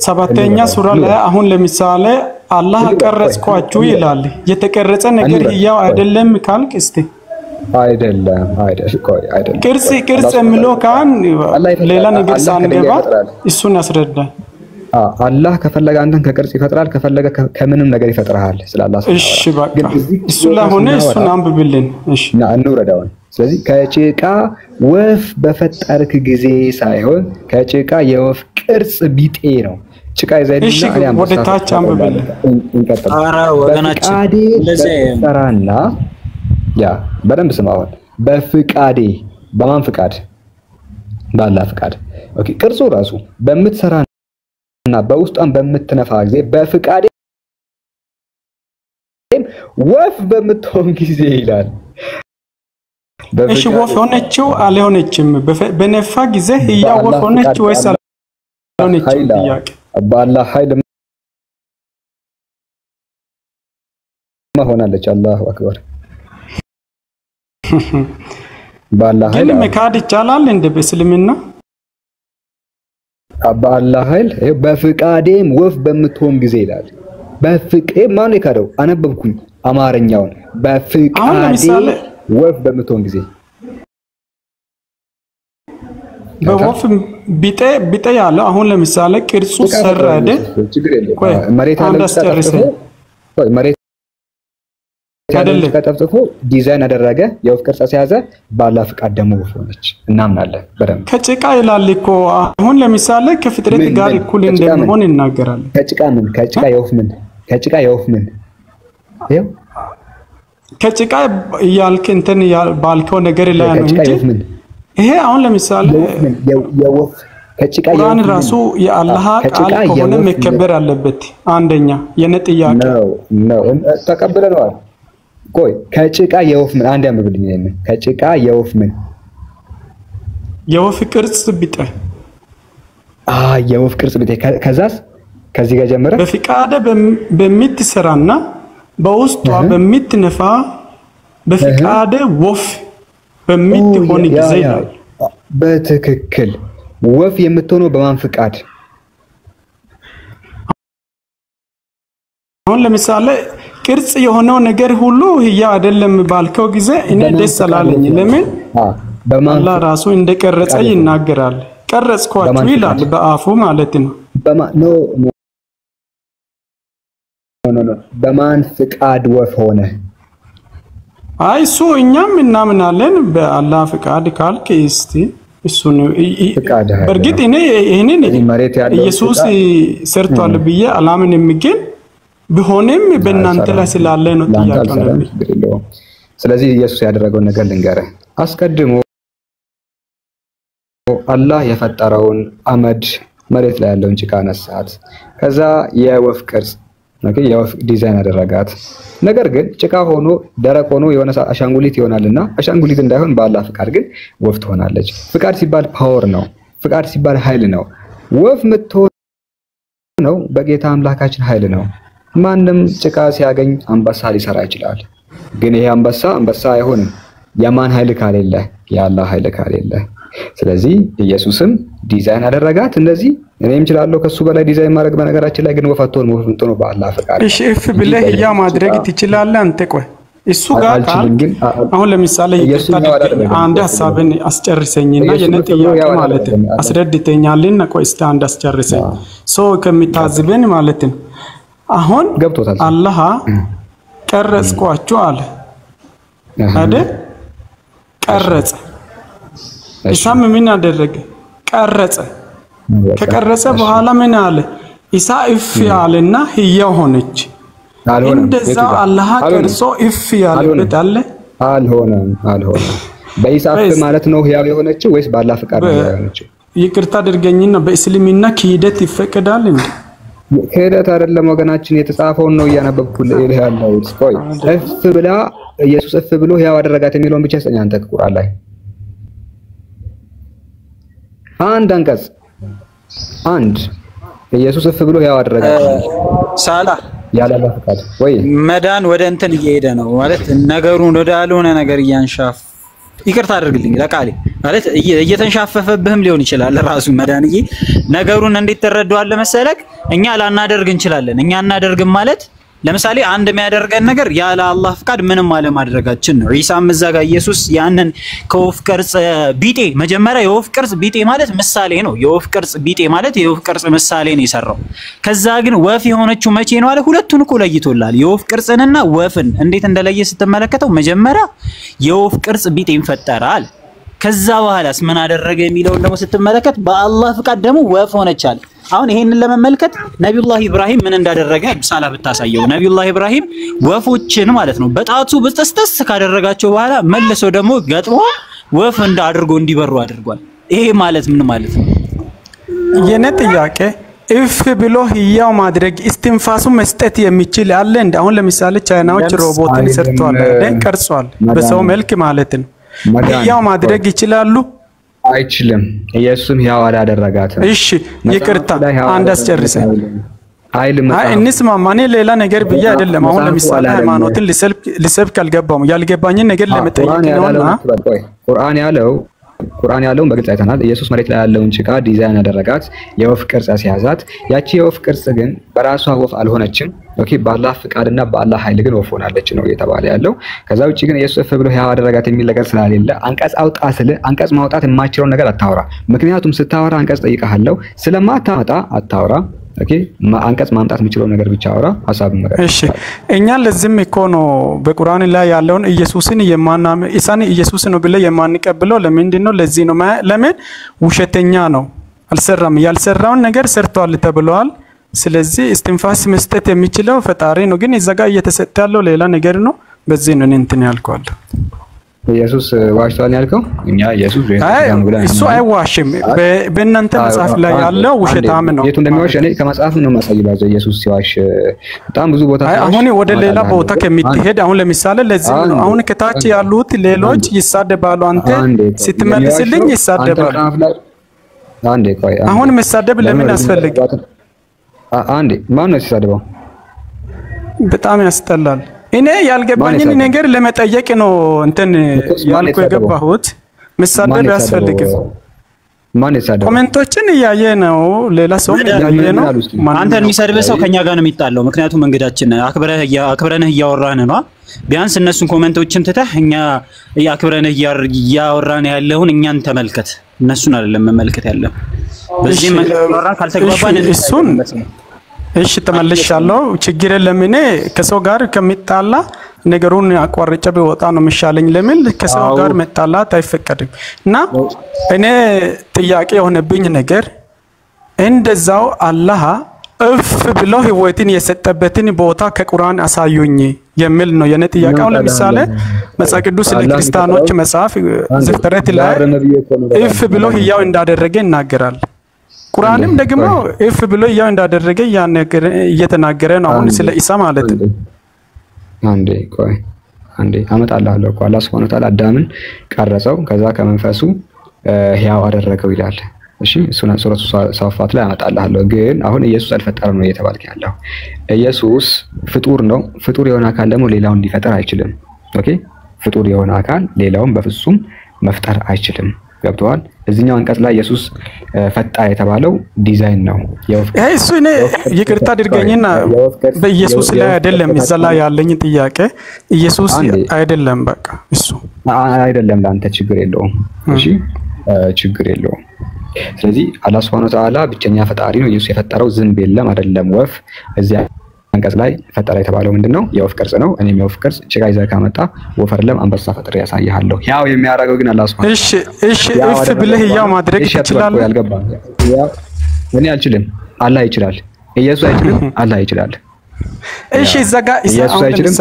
ሰባተኛ ሱራ ላይ አሁን ለምሳሌ አላህ ቀረጽኳችሁ ይላል የተቀረጸ ነገር ህያው አይደለም ካልክ እስቲ አይደለም ቅርጽ የሚለው ካን ሌላ ነገር ሳንገባ እሱን ያስረዳል አላህ ከፈለገ አንተን ከቅርጽ ይፈጥራል ከፈለገ ከምንም ነገር ይፈጥራል ስላላህ እሺ በቃ እሱ ላይ ሆነ እሱን አንብብልን እሺ እንውረዳውን ስለዚህ ከጭቃ ወፍ በፈጠርክ ጊዜ ሳይሆን ከጭቃ የወፍ ቅርጽ ቢጤ ነው ጭቃ ይዘልና አሊያም ወደ ታች አንብብልን እንቀጥል አራ ወገናችን እንደዚህ ሰራና ያ በደንብ ስማውን በፍቃዴ በማን ፍቃድ ባላህ ፍቃድ ኦኬ ቅርጹ ራሱ በመትሰራና በውስጧን በመትነፋ ጊዜ በፍቃዴ ወፍ በመትሆን ጊዜ ይላል እሺ ወፍ ሆነችው አልሆነችም በነፋ ጊዜ ህያው ወፍ ሆነች ወይስ አልሆነችም ጥያቄ በአላህ ኃይል ሆናለች አላሁ አክበር በአላህ ኃይል ግን መካድ ይቻላል እንደ በእስልምና በአላህ ኃይል በፍቃዴም ወፍ በመትሆን ጊዜ ይላል በፍቄ ማን ይካደው አነበብኩኝ አማርኛውን በፍቃዴ ወፍ በመትሆን ጊዜ በወፍ ቢጤ ያለ አሁን ለምሳሌ ቅርጹ ሰራደ መሬት አይደለም ከተጠፍጥፎ ዲዛይን አደረገ የወፍ ቅርጽ ሲያዘ ባላ ፍቃድ ደግሞ ወፍ ሆነች እናምናለን በደንብ ከጭቃ ይላል እኮ አሁን ለምሳሌ ከፍጥረት ጋር እኩል እንደሚሆን ይናገራል ከጭቃ የወፍ ምን ይሄው ከጭቃ ያልክ እንትን ባልከው ነገር ላይ ነው እንጂ ይሄ አሁን ለምሳሌ ከጭቃ ቁርአን ራሱ የአላህ ቃል ከሆነ መከበር አለበት። አንደኛ የነ ጥያቄ ነው ተቀበለናል። ቆይ ከጭቃ የወፍ ምን አንድ ያምብልኝ ነኝ ከጭቃ የወፍ ምን የወፍ ቅርጽ ቢጤ የወፍ ቅርጽ ቢጤ ከዛስ ከዚህ ጋር ጀመረ በፍቃደ በሚትሰራና በውስጧ በሚትነፋ በፍቃደ ወፍ በሚትሆን ጊዜ ይላል። በትክክል ወፍ የምትሆነው በማን ፍቃድ? አሁን ለምሳሌ ቅርጽ የሆነው ነገር ሁሉ ህያው አይደለም ባልከው ጊዜ እኔ ደስ አላለኝ። ለምን? አላህ ራሱ እንደቀረጸ ይናገራል። ቀረጽኳችሁ ይላል በአፉ ማለት ነው። በማን ፍቃድ ወፍ ሆነ? አይ እሱ እኛም እናምናለን በአላህ ፍቃድ ካልክ እስቲ እሱን በርግጥ እኔ ይሄንን ኢየሱስ ሰርቷል ብዬ አላምንም፣ ግን ቢሆንም በእናንተ ላይ ስላለ ነው ጥያቄው ነው። ስለዚህ ኢየሱስ ያደረገውን ነገር ልንገርህ። አስቀድሞ አላህ የፈጠረውን አመድ መሬት ላይ ያለውን ጭቃ ነሳት። ከዛ የወፍ ቅርጽ የወፍ ዲዛይን አደረጋት። ነገር ግን ጭቃ ሆኖ ደረቅ ሆኖ የሆነ አሻንጉሊት ይሆናልና አሻንጉሊት እንዳይሆን በአላህ ፍቃድ ግን ወፍ ትሆናለች። ፍቃድ ሲባል ፓወር ነው። ፍቃድ ሲባል ኃይል ነው። ወፍ የምትሆነው በጌታ አምላካችን ኃይል ነው። ማንም ጭቃ ሲያገኝ አንበሳ ሊሰራ ይችላል። ግን ይሄ አንበሳ አይሆንም የማን ኃይል ካሌለ? የአላህ ኃይል ካሌለ። ስለዚህ ኢየሱስም ዲዛይን አደረጋት እንደዚህ። እኔም እችላለሁ ከሱ በላይ ዲዛይን ማድረግ። በነገራችን ላይ ግን ወፍ አትሆንም በአላህ ፍቃድ። እሺ እፍ ብለህ ያ ማድረግ ትችላለህ አንተ። ቆይ እሱ ጋር አሁን ለምሳሌ አንድ ሐሳብን አስጨርሰኝና የኔ ጥያቄ ማለት ነው አስረድተኛልና ቆይ እስቲ አንድ አስጨርሰኝ ሰው ከሚታዝበን ማለት ነው። አሁን ገብቶታል። አላህ ቀረጽኳችሁ አለ አይደል? ቀረጸ። ኢሳም ምን አደረገ? ቀረጸ። ከቀረጸ በኋላ ምን አለ? ኢሳ እፍ ያለና ህያው ሆነች። እንደዛ አላህ ቀርጾ እፍ ያለበት አለ? አልሆነም። በኢሳ እፍ ማለት ነው ህያው የሆነችው ወይስ በአላህ ፍቃድ ነው የሆነችው? ይቅርታ አድርገኝና በእስልምና ክህደት ይፈቀዳል እንዴ? ክህደት አይደለም ወገናችን፣ የተጻፈውን ነው እያነበብኩልህ ያለው። ቆይ እፍ ብላ ኢየሱስ እፍ ብሎ ህያው አደረጋት የሚለውን ብቻ ስጠኝ አንተ ቁርአን ላይ አንድ አንቀጽ አንድ ኢየሱስ እፍ ብሎ ህያው አደረጋት ሳላ ያለላ ፍቃድ ወይ መዳን ወደ እንትን እየሄደ ነው ማለት ነገሩን ወደ አልሆነ ነገር እያንሻፍ ይቅርታ አድርግልኝ ለቃሌ ማለት እየተንሻፈፈብህም ሊሆን ይችላል። ራሱ መዳንዬ ነገሩን እንዴት ተረዳዋለህ መሰለክ? እኛ ላናደርግ እንችላለን። እኛ እናደርግም ማለት ለምሳሌ አንድ የሚያደርገን ነገር ያለ አላህ ፍቃድ ምንም አለማድረጋችን ነው። ኢሳም እዛ ጋር ኢየሱስ ያንን ከወፍ ቅርጽ ቢጤ መጀመሪያ የወፍ ቅርጽ ቢጤ ማለት ምሳሌ ነው። የወፍ ቅርጽ ቢጤ ማለት የወፍ ቅርጽ ምሳሌ ነው የሰራው። ከዛ ግን ወፍ የሆነችው መቼ ነው አለ? ሁለቱን እኮ ለይቶላል። የወፍ ቅርጽንና ወፍን እንዴት እንደለየ ስትመለከተው መጀመሪያ የወፍ ቅርጽ ቢጤን ፈጠራል። ከዛ በኋላስ ምን አደረገ የሚለውን ደግሞ ስትመለከት በአላህ ፍቃድ ደግሞ ወፍ ሆነቻል። አሁን ይሄንን ለመመልከት ነብዩላህ ኢብራሂም ምን እንዳደረገ ብሳላ ብታሳየው። ነብዩላህ ኢብራሂም ወፎችን ማለት ነው በጣቱ በተስተስ ካደረጋቸው በኋላ መልሶ ደግሞ ገጥሞ ወፍ እንዳድርጎ እንዲበሩ አድርጓል። ይሄ ማለት ምን ማለት ነው? የኔ ጥያቄ እፍ ብሎ ህያው ማድረግ እስትንፋሱ መስጠት የሚችል አለ እንደ? አሁን ለምሳሌ ቻይናዎች ሮቦትን ሰርተዋል አይደል? ቀርጿል በሰው መልክ ማለት ነው። ህያው ማድረግ ይችላሉ? አይችልም። ኢየሱስም ህያው አላደረጋትም። እሺ ይቅርታ አንድ አስጨርሰኝ። እንስማማ። እኔ ሌላ ነገር ብዬ አይደለም። አሁን ለምሳሌ ሃይማኖትን ልሰብክ አልገባም። ያልገባኝን ነገር ለመጠየቅ ነውና ቁርአን ያለውን በግልጽ አይተናል። ኢየሱስ መሬት ላይ ያለውን ጭቃ ዲዛይን ያደረጋት የወፍ ቅርጽ ያስያዛት። ያቺ የወፍ ቅርጽ ግን በራሷ ወፍ አልሆነችም። ኦኬ በአላህ ፍቃድና በአላህ ኃይል ግን ወፍ ሆናለች ነው እየተባለ ያለው። ከዛ ውጪ ግን ኢየሱስ እፍ ብሎ ህያው አደረጋት የሚል ነገር ስላሌለ አንቀጽ አውጣ ስለ አንቀጽ ማውጣት የማይችለው ነገር አታወራ። ምክንያቱም ስታወራ አንቀጽ ጠይቀሃለሁ ስለማታወጣ አታወራ። ኦኬ አንቀጽ ማምጣት የምችለው ነገር ብቻ አውራ። ሐሳብ መረጥ። እሺ እኛ ለዚህም እኮ ነው በቁርአን ላይ ያለውን ኢየሱስን የማናምን ኢሳን ኢየሱስ ነው ብለ የማንቀበለው። ለምንድን ነው? ለዚህ ነው። ለምን? ውሸተኛ ነው፣ አልሰራም። ያልሰራውን ነገር ሰርቷል ተብሏል። ስለዚህ እስትንፋስ መስጠት የሚችለው ፈጣሪ ነው። ግን እዛ ጋር እየተሰጠ ያለው ሌላ ነገር ነው። በዚህ ነው እንትን ያልኳለሁ። ኢየሱስ ዋሽቷል ያልከው? እኛ ኢየሱስ እሱ አይዋሽም። በእናንተ መጽሐፍ ላይ ያለው ውሸታም ነው። የቱ እንደሚዋሽ እኔ ከመጽሐፍ ነው ማሳይባቸው። ኢየሱስ ሲዋሽ በጣም ብዙ ቦታ አሁን ወደ ሌላ ቦታ ከሚሄድ አሁን ለምሳሌ ለዚህ አሁን ከታች ያሉት ሌሎች ይሳደባሉ፣ አንተ ስትመልስልኝ ይሳደባሉ። አንዴ ቆይ፣ አሁን መሳደብ ለምን አስፈልግ? አንዴ ማን ነው ሲሳደበው? በጣም ያስጠላል። እኔ ያልገባኝን ነገር ለመጠየቅ ነው እንትን ያልኩ የገባሁት። መሳደብ ያስፈልግም። ማን ይሳደብ? ኮሜንቶችን እያየ ነው፣ ሌላ ሰው እያየ ነው። አንተን የሚሰድብ ሰው ከኛ ጋር ነው የሚጣለው። ምክንያቱም እንግዳችን አክብረንህ እያወራን ነው። ቢያንስ እነሱን ኮሜንቶችን ትተህ እኛ አክብረንህ እያወራን ያለውን እኛን ተመልከት፣ እነሱን አይደለም መመልከት ያለው። በዚህ መቀራራ ካልተግባባን እሱን እሺ ተመልሻለሁ። ችግር የለም። እኔ ከሰው ጋር ከሚጣላ ነገሩን አቋርጬ ቢወጣ ነው የሚሻለኝ። ለምን ከሰው ጋር መጣላት አይፈቀድም። እና እኔ ጥያቄ የሆነብኝ ነገር እንደዛው አላህ እፍ ብሎ ህይወትን የሰጠበትን ቦታ ከቁርአን አሳዩኝ የሚል ነው የኔ ጥያቄ። አሁን ለምሳሌ መጽሐፍ ቅዱስ ለክርስቲያኖች መጽሐፍ ዘፍጥረት ላይ እፍ ብሎ ህያው እንዳደረገ ይናገራል። ቁርአንም ደግሞ እፍ ብሎ ያው እንዳደረገ እየተናገረ ነው። አሁን ስለ ኢሳ ማለት ነው። አንዴ ቆይ አንዴ አመጣልሃለሁ እኮ አላህ Subhanahu Wa Ta'ala አዳምን ቀረጸው፣ ከዛ ከመንፈሱ ህያው አደረገው ይላል። እሺ እሱን ሱረቱ ሳፋት ላይ አመጣልሃለሁ። ግን አሁን ኢየሱስ አልፈጠረም ነው እየተባልክ ያለው። ኢየሱስ ፍጡር ነው። ፍጡር የሆነ አካል ደግሞ ሌላውን ሊፈጠር አይችልም። ኦኬ ፍጡር የሆነ አካል ሌላውን በፍጹም መፍጠር አይችልም። ገብቷል? እዚህኛው አንቀጽ ላይ ኢየሱስ ፈጣ የተባለው ዲዛይን ነው። እሱ እኔ ይቅርታ አድርገኝና በኢየሱስ ላይ አይደለም እዛ ላይ ያለኝ ጥያቄ ኢየሱስ አይደለም። በቃ እሱ አይደለም ለአንተ ችግር የለውም። እሺ ችግር የለውም። ስለዚህ አላህ Subhanahu Wa Ta'ala ብቸኛ ፈጣሪ ነው። ኢየሱስ የፈጠረው ዝንብ የለም አይደለም ወፍ። እዚያ አንቀጽ ላይ ፈጠረ የተባለው ምንድነው? የወፍ ቅርጽ ነው። እኔም የወፍ ቅርጽ ጭቃ ይዘህ ካመጣ ወፍ አይደለም አንበሳ ፈጥሬ ያሳይሃለሁ። ያው የሚያደርገው ግን አላህ Subhanahu እሺ እፍ ብለህ ያው ማድረግ ይችላል። ያልገባ ያው እኔ አልችልም፣ አላህ ይችላል። ኢየሱስ አይችልም፣ አላህ ይችላል። እሺ እዛ ጋር ኢየሱስ አይችልም፣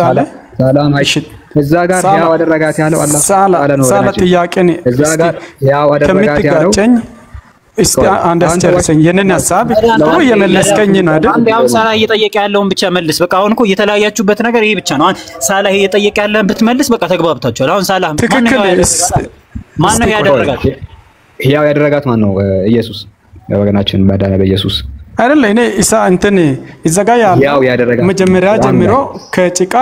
ሰላም አይችልም። እዛ ጋር ያው አደረጋት ያለው አላህ Ta'ala ነው። ሰላ ጥያቄን እዛ ጋር ያው አደረጋት ያለው እስቲ አንደርስታንድ የነን ሐሳብ ነው የመለስከኝ ነው አይደል? አንዴ አሁን ሳላ እየጠየቀ ያለውን ብቻ መልስ። በቃ አሁን እኮ እየተለያያችሁበት ነገር ይሄ ብቻ ነው። አሁን ሳላ እየጠየቀ ያለውን ብትመልስ በቃ ተግባብታችኋል። አሁን ሳላ ማን ነው ያደረጋት? ያው ያደረጋት ማን ነው? ኢየሱስ። ወገናችን መዳነ በኢየሱስ አይደል? እኔ ኢሳ እንትን ይዘጋ ያለው መጀመሪያ ጀምሮ ከጭቃ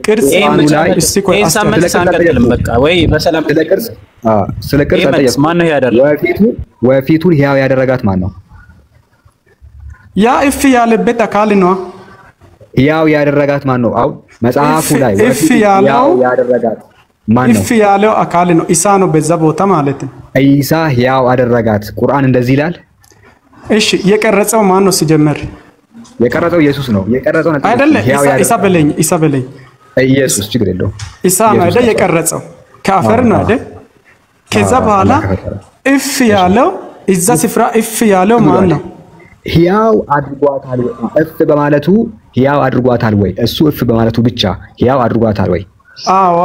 ቅርጽ ላይ እስቲ ቆይ አስተምረን በቃ ወይ በሰላም ስለ ቅርጽ አጠየቅ። ማን ነው ያደረጋት? ወፊቱን ያው ያደረጋት ማን ነው? ያ እፍ ያለበት አካል ነው። ያው ያደረጋት ማን ነው? አው መጽሐፉ ላይ እፍ ያለው ያደረጋት ማን ነው? እፍ ያለው አካል ነው። ኢሳ ነው በዛ ቦታ ማለት ነው። ኢሳ ያው አደረጋት። ቁርአን እንደዚህ ይላል። እሺ የቀረጸው ማን ነው ሲጀመር? የቀረጸው ኢየሱስ ነው። የቀረጸው ነው አይደለ? ኢሳ በለኝ ኢየሱስ ችግር የለውም። ኢሳ ነው አይደል የቀረጸው? ከአፈር ነው አይደል? ከዛ በኋላ እፍ ያለው እዛ ስፍራ እፍ ያለው ማን ነው? ያው አድርጓታል ወይ? እፍ በማለቱ ያው አድርጓታል ወይ? እሱ እፍ በማለቱ ብቻ ያው አድርጓታል ወይ? አዎ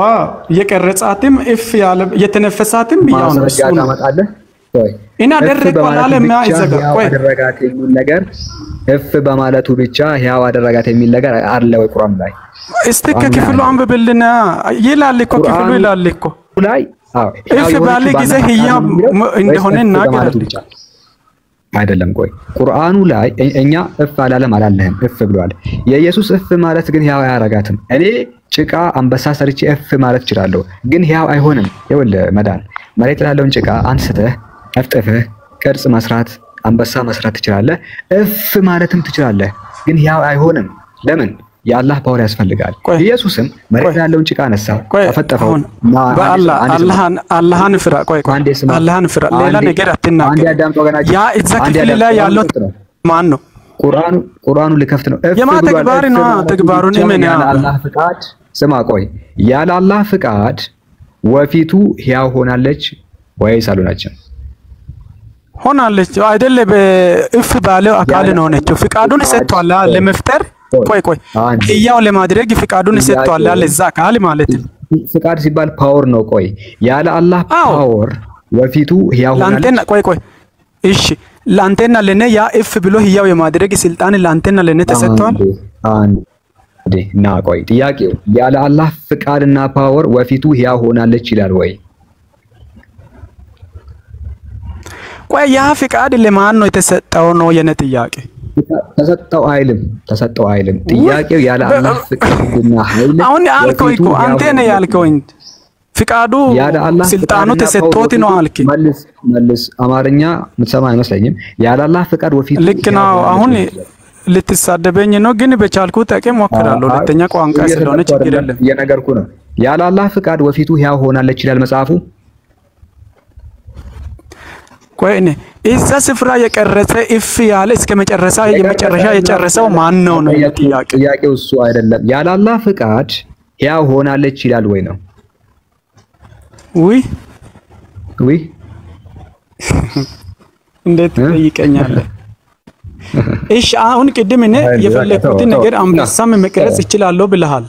የቀረጻትም እፍ ያለ የተነፈሳትም ያው ነው። እሱ ታመጣለህ ወይ? እና ደረቀዋል አለማ ይዘጋ ወይ አደረጋት የሚል ነገር እፍ በማለቱ ብቻ ያው አደረጋት የሚል ነገር አለ ወይ ቁርአን ላይ? እስቲ ከክፍሉ አንብብልና ይላል እኮ ክፍሉ ይላል እኮ ላይ እፍ ባለ ጊዜ ህያው እንደሆነ እናገራለን አይደለም? ቆይ ቁርአኑ ላይ እኛ እፍ አላለም አላለህም፣ እፍ ብሏል። የኢየሱስ እፍ ማለት ግን ህያው አያረጋትም። እኔ ጭቃ አንበሳ ሰርቼ እፍ ማለት እችላለሁ፣ ግን ህያው አይሆንም። ይኸውልህ መዳን መሬት ላይ ያለውን ጭቃ አንስተህ አፍጥፈህ ቅርጽ መስራት አንበሳ መስራት ትችላለህ፣ እፍ ማለትም ትችላለህ፣ ግን ህያው አይሆንም። ለምን? የአላህ ፓወር ያስፈልጋል። ኢየሱስም መሬት ያለውን ጭቃ አነሳ አፈጠፈው። አላህን ፍራ። ቆይ አላህን ፍራ፣ ሌላ ነገር አትናገር። ያ እዛ ክፍል ላይ ያለው ማን ነው? ቁርአኑ ልከፍት ነው። የማተግባር ነው ተግባሩን እመና አላህ ፍቃድ ስማ። ቆይ ያለ አላህ ፍቃድ ወፊቱ ህያው ሆናለች ወይስ አልሆነችም? ሆናለች አይደለ? በእፍ ባለው አካል ነው ነችው። ፍቃዱን ሰጥቷል ለመፍጠር። ቆይ ህያው ለማድረግ ፍቃዱን ሰጥቷል ለዛ አካል ማለት ነው። ፍቃድ ሲባል ፓወር ነው። ቆይ ያለ አላህ ፓወር ወፊቱ ህያው ሆናለች። ላንተና ቆይ እሺ ላንተና ለኔ ያ እፍ ብሎ ህያው የማድረግ ስልጣን ላንተና ለኔ ተሰጥቷል። ና ቆይ ጥያቄው ያለ አላህ ፍቃድና ፓወር ወፊቱ ህያው ሆናለች ይላል ወይ? ቆይ ያ ፍቃድ ለማን ነው የተሰጠው ነው የኔ ጥያቄ። ተሰጠው አይልም ጥያቄው ያለ አላህ ፍቃድና ኃይል አሁን ያልከው እኮ አንተ ነህ ያልከው ፍቃዱ ስልጣኑ ተሰጥቶት ነው አልክ። መልስ አማርኛ ምትሰማ አይመስለኝም። ያለ አላህ ፍቃድ ወፊቱ ልክ ነው። አሁን ልትሳደበኝ ነው ግን በቻልኩ ጠቅም ሞክራለሁ። ሁለተኛ ቋንቋ ስለሆነ ችግር የለም። የነገርኩ ነው። ያለ አላህ ፍቃድ ወፊቱ ህያው ሆናለች ይላል መጽሐፉ። ቆይ እዛ ስፍራ የቀረጸ እፍ ያለ እስከ መጨረሻ የጨረሰው ማን ነው ነው ጥያቄው። እሱ አይደለም። ያለ አላህ ፍቃድ ህያው ሆናለች ይላል ወይ ነው? ውይ እንዴት ትጠይቀኛለህ? እሺ አሁን ቅድም እኔ የፈለኩትን ነገር አንበሳም መቅረጽ ይችላልው ብለሃል።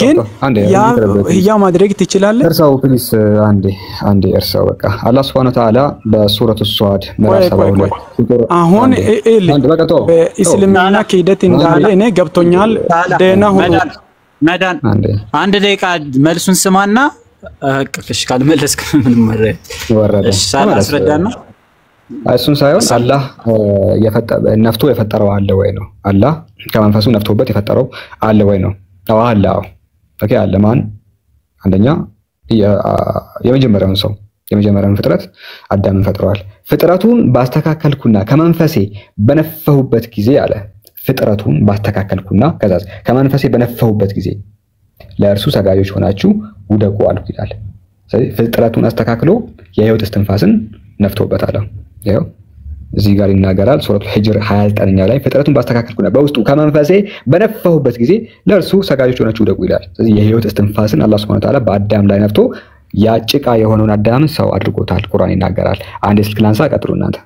ግን ያ ህያው ማድረግ ትችላለህ? እርሳው ፕሊስ አንዴ እርሳው በቃ። አላህ Subhanahu Wa Ta'ala በሱረቱ ሷድ ምዕራፍ 72 አሁን በእስልምና ክህደት እንዳለ እኔ ገብቶኛል። ደህና ሁኑ። መዳን አንድ ደቂቃ መልሱን ስማና እሺ ካልመለስክ ምንም ወረደ። እሺ ሳላስረዳና እሱን ሳይሆን አላህ ነፍቶ የፈጠረው አለ ወይ ነው? አላህ ከመንፈሱ ነፍቶበት የፈጠረው አለ ወይ ነው? አለ። ኦኬ አለ። ማን? አንደኛ የመጀመሪያውን ፍጥረት አዳምን ፈጥሯል። ፍጥረቱን ባስተካከልኩና ከመንፈሴ በነፈሁበት ጊዜ አለ። ፍጥረቱን ባስተካከልኩና ከመንፈሴ በነፈሁበት ጊዜ ለእርሱ ሰጋጆች ሆናችሁ ውደቁ አልኩ ይላል። ስለዚህ ፍጥረቱን አስተካክሎ የህይወት እስትንፋስን ነፍቶበታል። ያው እዚህ ጋር ይናገራል ሱረቱል ሂጅር 29ኛው ላይ ፍጥረቱን ባስተካከልኩና በውስጡ ከመንፈሴ በነፈሁበት ጊዜ ለእርሱ ሰጋጆች ሆናችሁ ውደቁ ይላል። ስለዚህ የህይወት እስትንፋስን አላህ Subhanahu Wa Ta'ala በአዳም ላይ ነፍቶ ያ ጭቃ የሆነውን አዳምን ሰው አድርጎታል። ቁርአን ይናገራል። አንድ ስልክ ላንሳ፣ ቀጥሉ እናንተ።